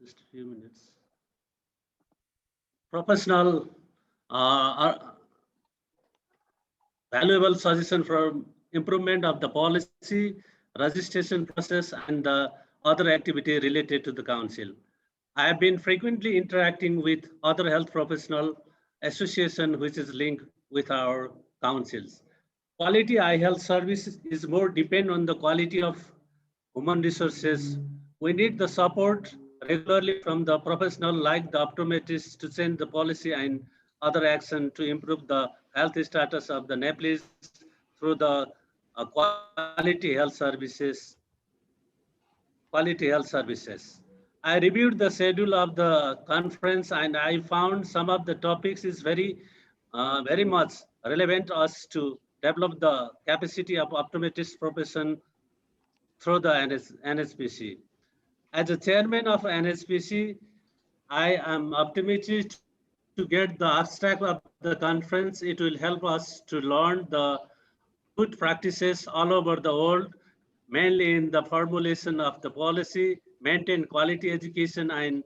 Just a few minutes. Professional valuable suggestion for improvement of the policy, registration process, and the other activity related to the council. I have been frequently interacting with other health professional association which is linked with our councils. Quality eye health service is more depend on the quality of human resources. We need the support regularly from the professional like the optometrists to change the policy and other action to improve the health status of the Nepalese through the quality health services. I reviewed the schedule of the conference and I found some of the topics is very much relevant to us to develop the capacity of optometrist profession through the NSPC. As a chairman of NSPC, I am optimistic to get the abstract of the conference. It will help us to learn the good practices all over the world, mainly in the formulation of the policy, maintain quality education and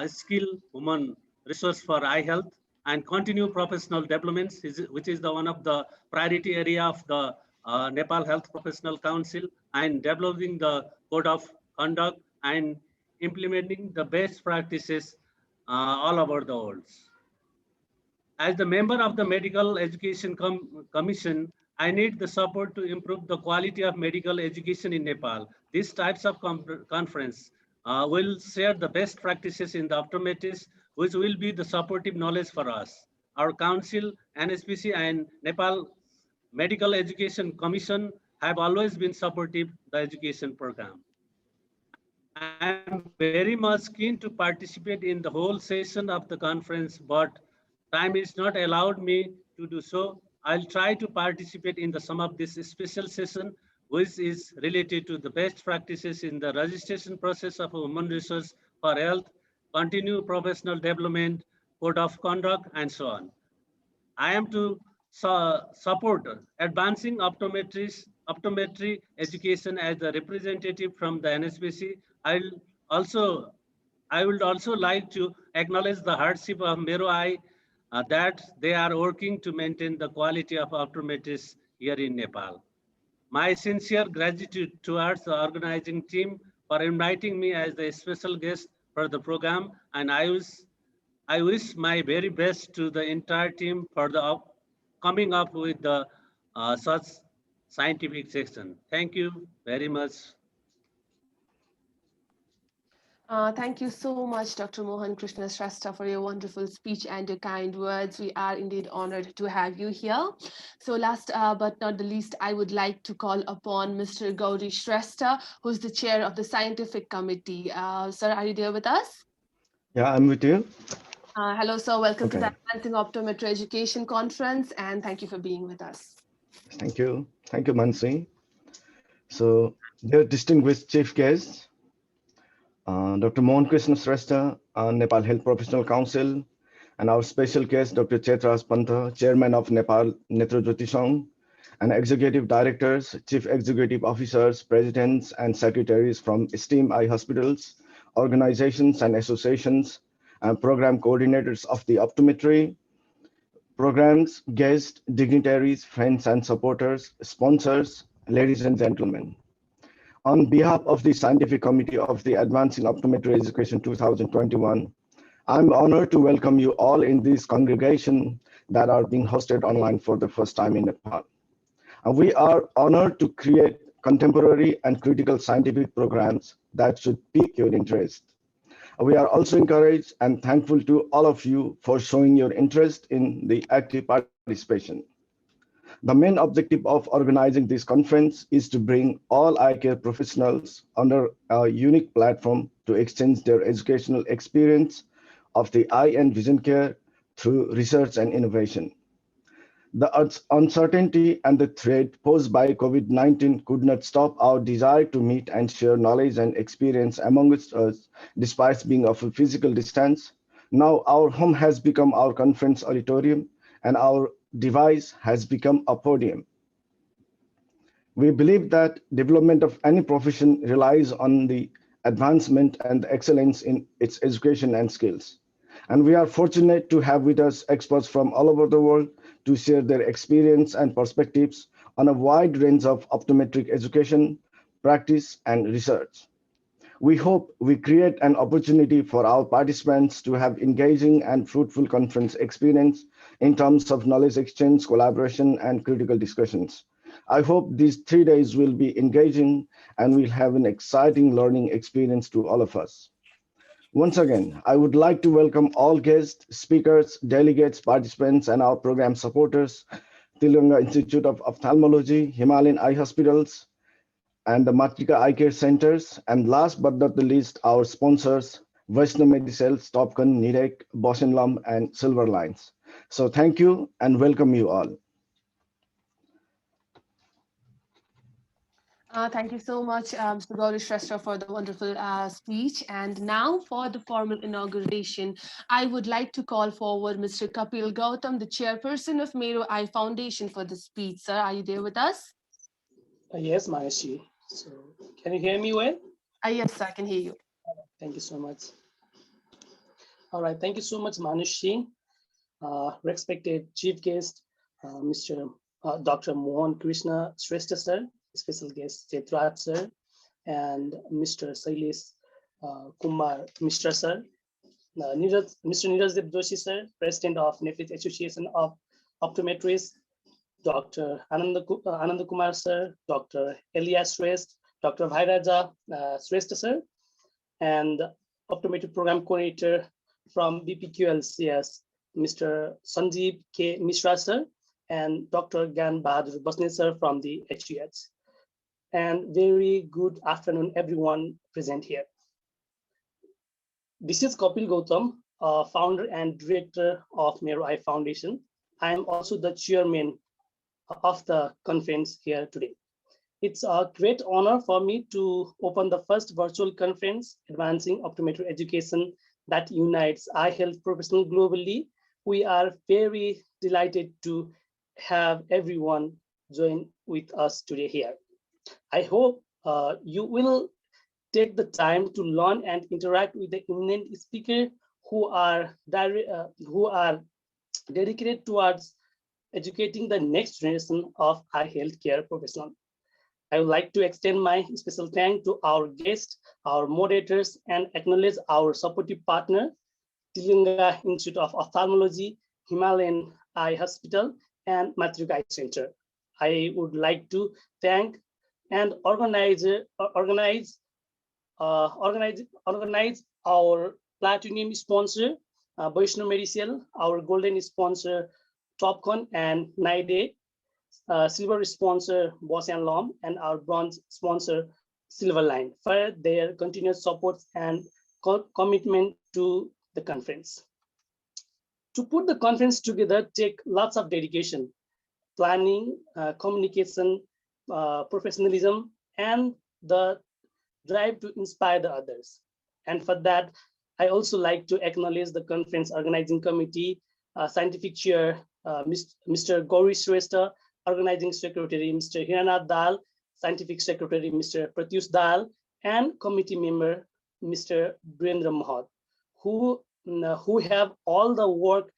skill human resource for eye health, and continue professional developments, which is the one of the priority area of the Nepal Health Professional Council and developing the code of conduct and implementing the best practices all over the world. As the member of the Medical Education Commission, I need the support to improve the quality of medical education in Nepal. These types of conference will share the best practices in the optometrics, which will be the supportive knowledge for us. Our council, NSPC, and Nepal Medical Education Commission have always been supportive of the education program. I am very much keen to participate in the whole session of the conference, but time is not allowed me to do so. I'll try to participate in some of this special session, which is related to the best practices in the registration process of human resource for health, continue professional development, code of conduct, and so on. I am to support advancing optometry education as a representative from the NSPC. I would also like to acknowledge the hardship of Mero Eye that they are working to maintain the quality of optometrists here in Nepal. My sincere gratitude towards the organizing team for inviting me as a special guest for the program, and I wish my very best to the entire team for the coming up with the such scientific section. Thank you very much. Thank you so much, Dr. Mohan Krishna Shrestha, for your wonderful speech and your kind words. We are indeed honored to have you here. So last but not the least, I would like to call upon Mr. Gauri Shrestha, who's the chair of the scientific committee. Sir, are you there with us? Yeah, I'm with you. Hello, sir. Welcome to Okay. the Advancing Optometry Education Conference, and thank you for being with us. Thank you. Thank you, Mansi. So, dear distinguished chief guests, Dr. Mohan Krishna Shrestha, Nepal Health Professional Council, and our special guest, Dr. Chetraj Panta, Chairman of Nepal Netra Jyoti Sangh, and executive directors, chief executive officers, presidents, and secretaries from esteemed eye hospitals, organizations and associations, and program coordinators of the optometry programs, guests, dignitaries, friends and supporters, sponsors, ladies and gentlemen. On behalf of the Scientific Committee of the Advancing Optometry Education 2021, I'm honored to welcome you all in this congregation that are being hosted online for the first time in Nepal. And we are honored to create contemporary and critical scientific programs that should pique your interest. We are also encouraged and thankful to all of you for showing your interest in the active participation. The main objective of organizing this conference is to bring all eye care professionals under a unique platform to exchange their educational experience of the eye and vision care through research and innovation. The uncertainty and the threat posed by COVID-19 could not stop our desire to meet and share knowledge and experience amongst us, despite being of a physical distance. Now our home has become our conference auditorium, and our device has become a podium. We believe that development of any profession relies on the advancement and excellence in its education and skills. And we are fortunate to have with us experts from all over the world to share their experience and perspectives on a wide range of optometric education, practice, and research. We hope we create an opportunity for our participants to have engaging and fruitful conference experience in terms of knowledge exchange, collaboration, and critical discussions. I hope these 3 days will be engaging and we'll have an exciting learning experience to all of us. Once again, I would like to welcome all guests, speakers, delegates, participants, and our program supporters, Tilganga Institute of Ophthalmology, Himalayan Eye Hospitals, and the Matrika Eye Care Centers, and last but not the least, our sponsors, Vaishnav Medicel, Topcon, Nidec, Bausch + Lomb, and Silver Lines. So thank you and welcome you all. Thank you so much, Mr. Gauri Shrestha, for the wonderful speech. And now for the formal inauguration, I would like to call forward Mr. Kapil Gautam, the chairperson of Mero Eye Foundation, for the speech. Sir, are you there with us? Yes, Manashi. So, can you hear me well? Yes, I can hear you. Thank you so much. All right, thank you so much, Manushi. Respected chief guest, Mr. Dr. Mohan Krishna Shrestha sir, special guest Chetraj sir, and Mr. Sailesh Kumar Mishra sir, Mr. Neeraj Dev Joshi sir, President of Nephrology Association of Optometrists, Dr. Anand Kumar sir, Dr. Elias Shrestha, Dr. Bhairaja Shrestha sir, and Optometry Program Coordinator from BPQLCS, Mr. Sanjeev K. Mishra sir, and Dr. Gyan Bahadur Basne sir from the HGH. And very good afternoon, everyone present here. This is Kapil Gautam, founder and director of Mero Eye Foundation. I am also the chairman of the conference here today. It's a great honor for me to open the first virtual conference, Advancing Optometry Education, that unites eye health professionals globally. We are very delighted to have everyone join with us today here. I hope you will take the time to learn and interact with the eminent speakers who are dedicated towards educating the next generation of eye health care professionals. I would like to extend my special thanks to our guests, our moderators, and acknowledge our supportive partner, Tilunga Institute of Ophthalmology, Himalayan Eye Hospital, and Matrika Eye Center. I would like to thank and organize our platinum sponsor, Vaishnav Medicel, our golden sponsor, Topcon and Naide, silver sponsor, Boss and Lom, and our bronze sponsor, Silverline, for their continuous support and commitment to the conference. To put the conference together take lots of dedication, planning, communication, professionalism, and the drive to inspire the others. And for that, I also like to acknowledge the conference organizing committee, scientific chair, Mr. Gauri Shrestha, organizing secretary, Mr. Hiranath Dal, scientific secretary, Mr. Pratyush Dal, and committee member, Mr. Brendra Mahad, who have all the work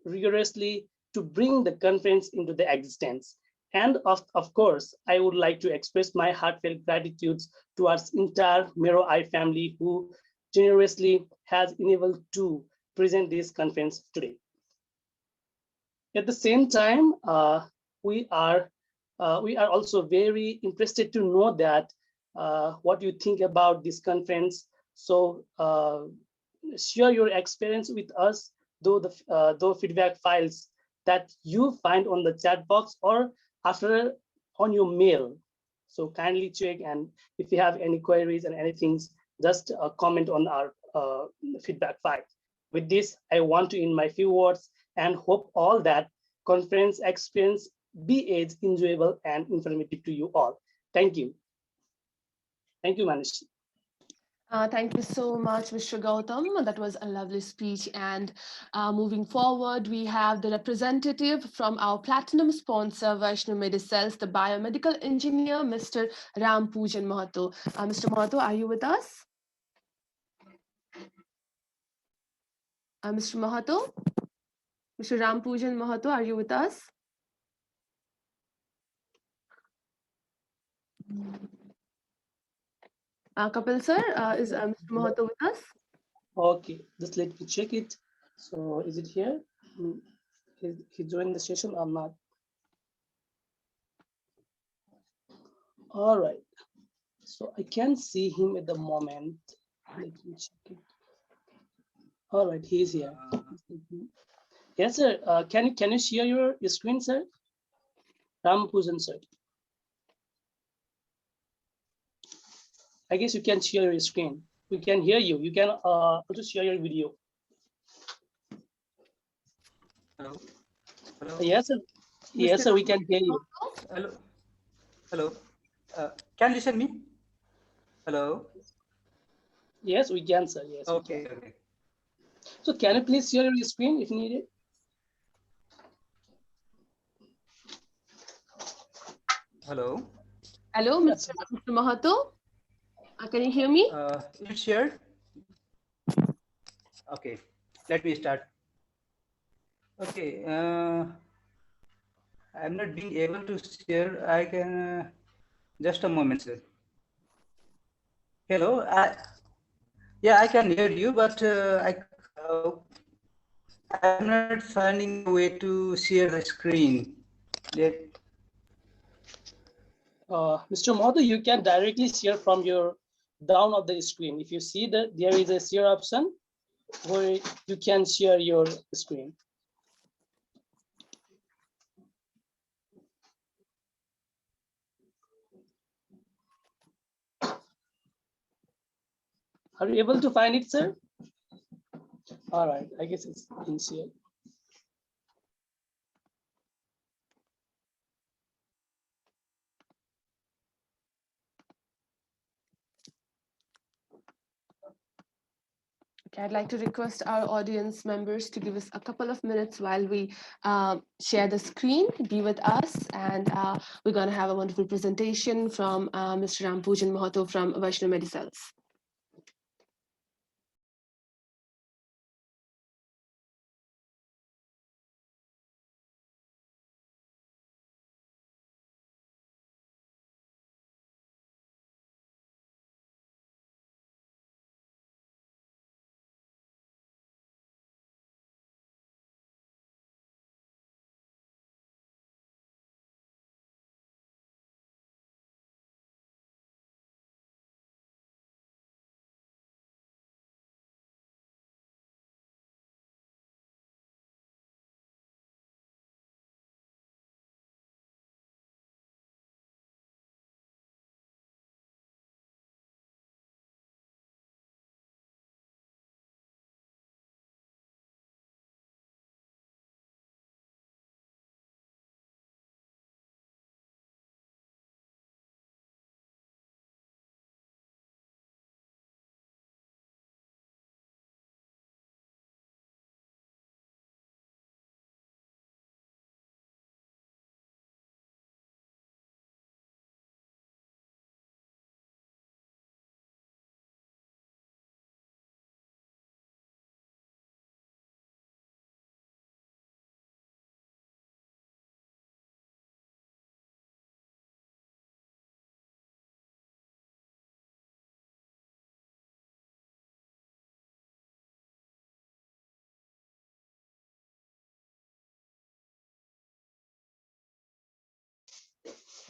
rigorously to bring the conference into the existence. And of course, I would like to express my heartfelt gratitude towards entire Mero Eye family who generously has enabled to present this conference today. At the same time, we are also very interested to know that what you think about this conference. So share your experience with us, though feedback files that you find on the chat box or after on your mail. So kindly check, and if you have any queries and anything, just comment on our feedback file. With this, I want to end my few words and hope all that conference experience be as enjoyable and informative to you all. Thank you. Thank you, Manish. Thank you so much, Mr. Gautam. That was a lovely speech. And moving forward, we have the representative from our platinum sponsor, Vaishnav Medicels, the biomedical engineer, Mr. Ram Pujan Mahato. Mr. Mahato, are you with us? Mr. Mahato? Mr. Ram Pujan Mahato, are you with us? Kapil sir, is Mr. Mahato with us? Okay, just let me check it. So is it here? He joined the session or not? All right. So I can't see him at the moment. Let me check it. All right, he's here. Yes, sir. Can you share your screen, sir? Ram Pujan, sir. I guess you can share your screen. We can hear you. You can also share your video. Hello. Hello. Yes, sir. Yes, sir. We can hear you. Hello. Hello. Can you listen me? Hello. Yes, we can, sir. Yes. Okay. Okay. So can you please share your screen if needed? Hello. Hello, Mr. Mahato. Can you hear me? It's shared. Okay. Let me start. Okay. I'm not being able to share. I can just a moment, sir. Hello. Yeah, I can hear you, but I'm not finding a way to share the screen. Mr. Modu, you can directly share from your down of the screen. If you see that there is a share option where you can share your screen. Are you able to find it, sir? All right, I guess it's in share. Okay, I'd like to request our audience members to give us a couple of minutes while we share the screen, be with us, and we're going to have a wonderful presentation from Mr. Rampujan Mahato from Vaishnav Medicels.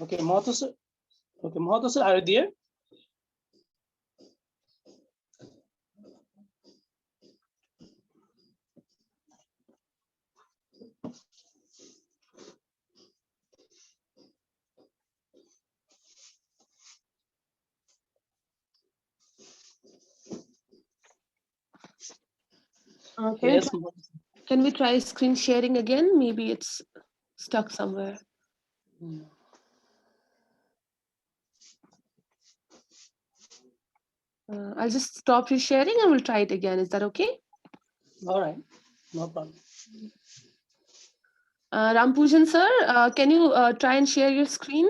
Okay, Mahato sir. Okay, Mahato sir, are you there? Yes. Can we try screen sharing again? Maybe it's stuck somewhere. I'll just stop you sharing and we'll try it again. Is that okay? All right, no problem. Rampujan sir, can you try and share your screen?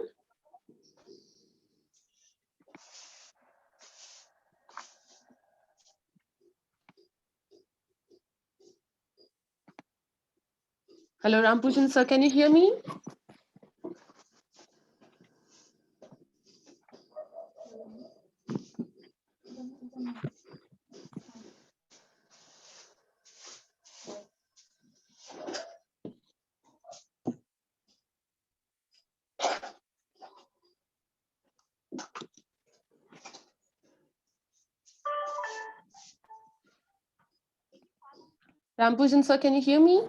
Hello, Rampujan sir, can you hear me? Rampujan sir, can you hear me?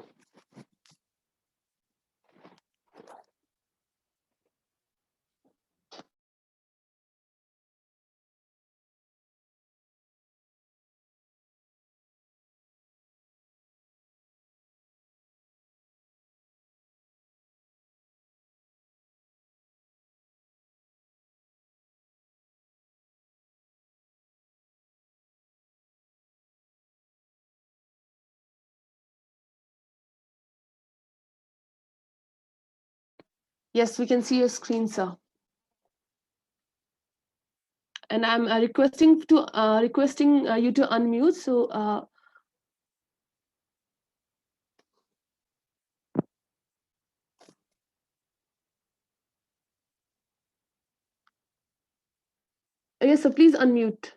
Yes, we can see your screen, sir. And I'm requesting you to unmute. So Yes, sir, please unmute.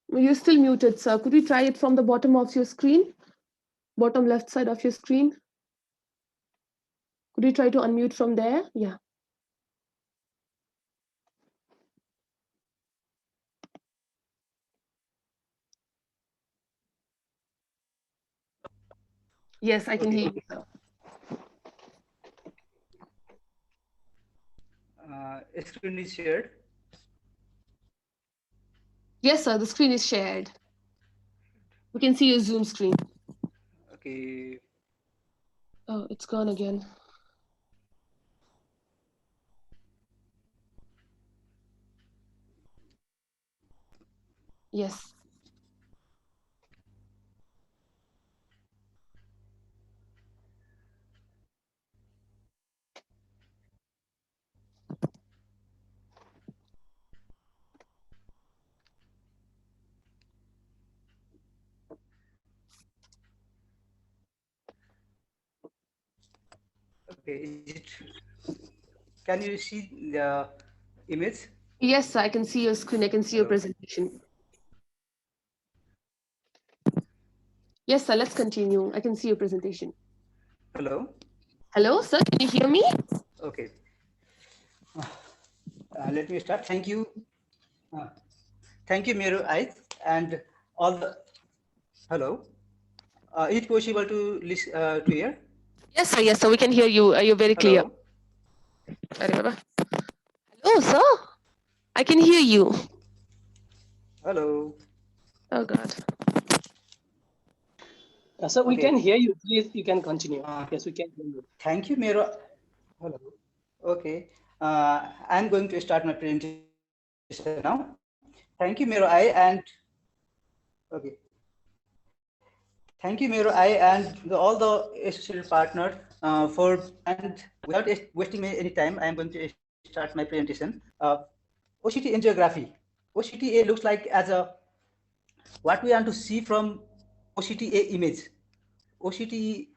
You're still muted, sir. Could you try it from the bottom of your screen? Bottom left side of your screen? Could you try to unmute from there? Yeah. Yes, I can hear you, sir. Screen is shared. Yes, sir, the screen is shared. We can see your Zoom screen. Okay. Oh, it's gone again. Yes. Okay. Can you see the image? Yes, sir, I can see your screen. I can see your presentation. Yes, sir, let's continue. I can see your presentation. Hello. Hello, sir, can you hear me? Okay. Let me start. Thank you. Thank you, Meru Ait, and all the. Hello. Is it possible to listen to hear? Yes, sir. Yes, sir. We can hear you. You're very clear. Hello. Hello, sir. I can hear you. Hello. Oh God. Sir, we Okay. can hear you. Please, you can continue. Yes, we can hear you. Thank you, Meru. Hello. Okay. I'm going to start my presentation now. Thank you, Meru Ai, and okay. Thank you, Meru Ai, and all the associated partners for, and without wasting any time, I am going to start my presentation. OCT angiography. OCTA looks like as a what we want to see from OCTA image. OCT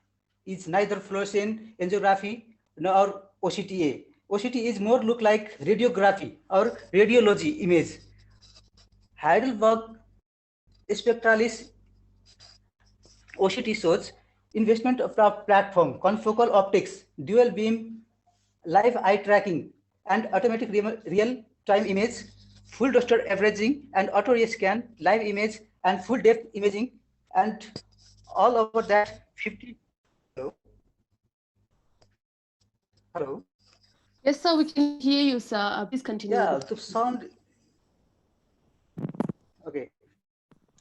is neither fluorescent angiography nor OCTA. OCT is more look like radiography or radiology image. Heidelberg Spectralis OCT shows investment of the platform, confocal optics, dual beam, live eye tracking, and automatic real-time image, full raster averaging, and auto scan, live image, and full depth imaging, and all over that 50. Hello. Hello. Yes, sir. We can hear you, sir. Please continue. Yeah, the sound. Okay.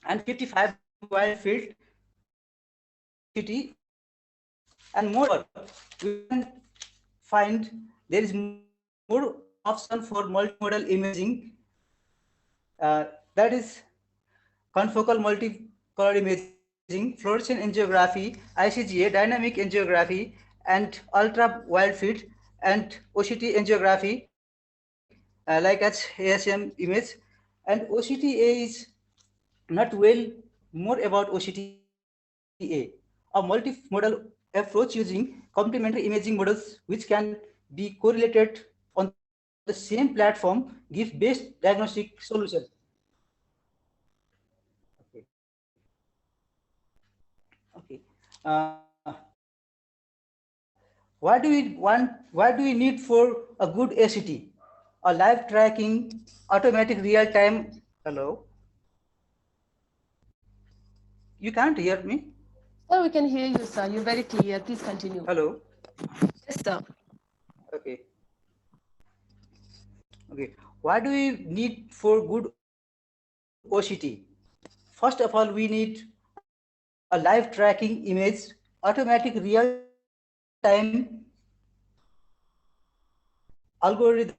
And 55 wide field city, and more we can find there is more option for multimodal imaging. That is confocal multicolor imaging, fluorescent angiography, ICGA, dynamic angiography, and ultra wide field and OCT angiography, like as ASM image. And OCTA is not well more about OCTA, a multimodal approach using complementary imaging models which can be correlated on the same platform, give best diagnostic solution. Okay. What do we want? What do we need for a good ACT? A live tracking, automatic real-time. Hello. You can't hear me? Sir, we can hear you, sir. You're very clear. Please continue. Hello. Yes, sir. Okay. Okay. What do we need for good OCT? First of all, we need a live tracking image, automatic real-time algorithms,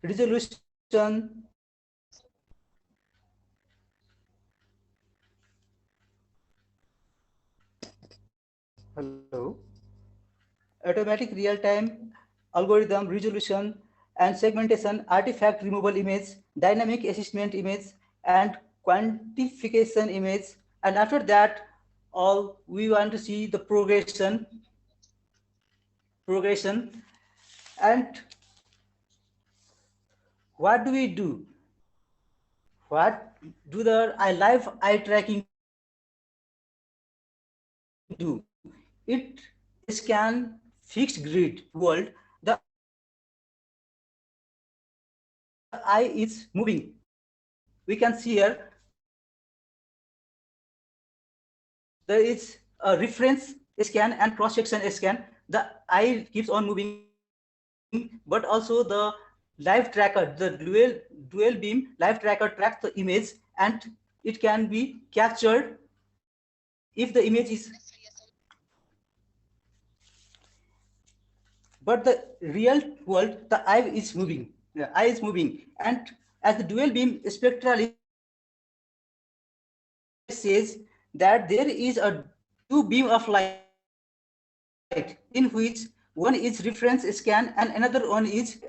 resolution, hello, automatic real-time algorithm, resolution, and segmentation, artifact removal image, dynamic assessment image, and quantification image. And after that, all, we want to see the progression, and what do we do? What do the live eye tracking do? It scan fixed grid world. The eye is moving. We can see here there is a reference scan and cross-section scan. The eye keeps on moving, but also the live tracker, the dual beam live tracker tracks the image, and it can be captured if the image is. But the real world, the eye is moving. The eye is moving, and as the dual beam spectralist says that there is a two beam of light in which one is reference scan and another one is.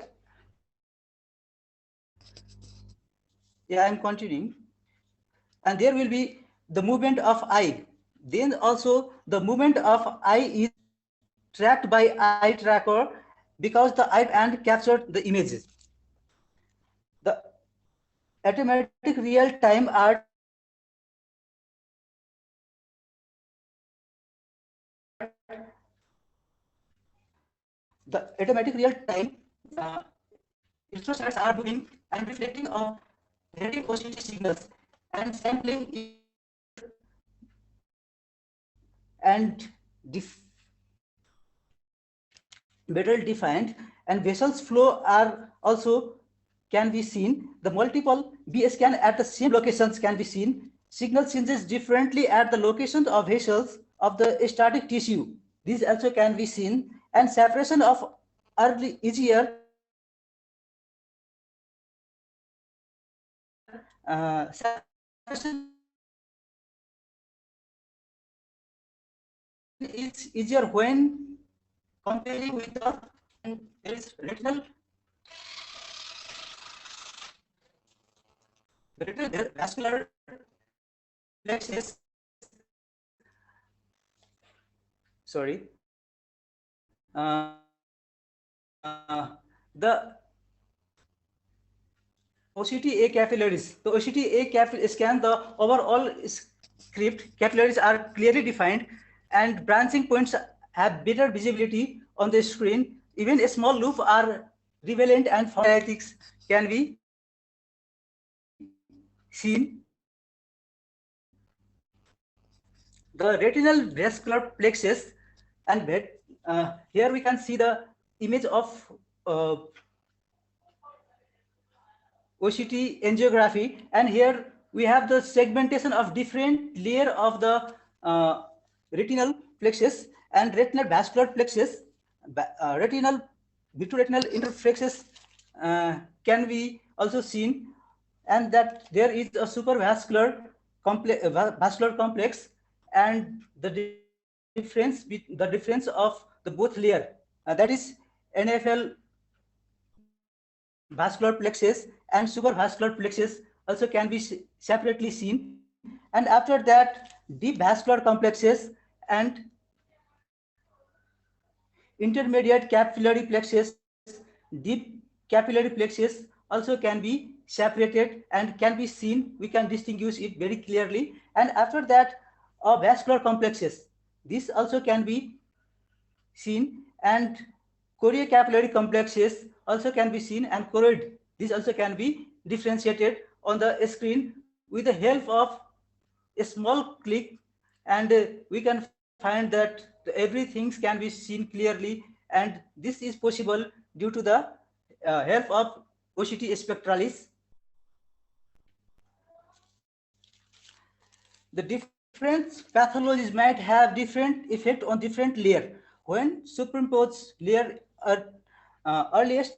Yeah, I'm continuing. And there will be the movement of eye. Then also the movement of eye is tracked by eye tracker because the eye and captured the images. The automatic real time are the automatic real time instruments are moving and reflecting on very positive signals and sampling it and better defined, and vessels flow are also can be seen. The multiple B scan at the same locations can be seen. Signal changes differently at the location of vessels of the static tissue. These also can be seen, and separation of early easier separation is easier when comparing with the there is retinal vascular plexus. Sorry. The OCTA capillaries. The OCTA capillaries scan the overall script. Capillaries are clearly defined, and branching points have better visibility on the screen. Even a small loop are relevant, and phonetics can be seen. The retinal vascular plexus, and here we can see the image of OCT angiography, and here we have the segmentation of different layer of the retinal plexus and retinal vascular plexus. Retinal vitreoretinal interplexus can be also seen, and that there is a supravascular vascular complex, and the difference of the both layer, that is NFL vascular plexus and supravascular plexus also can be separately seen. And after that, deep vascular complexes and intermediate capillary plexus, deep capillary plexus also can be separated and can be seen. We can distinguish it very clearly. And after that, vascular complexes, this also can be seen, and choriocapillary complexes also can be seen, and choroid, this also can be differentiated on the screen with the help of a small click, and we can find that everything can be seen clearly, and this is possible due to the help of OCT spectralis. The different pathologies might have different effect on different layer. When superimposed layer are earliest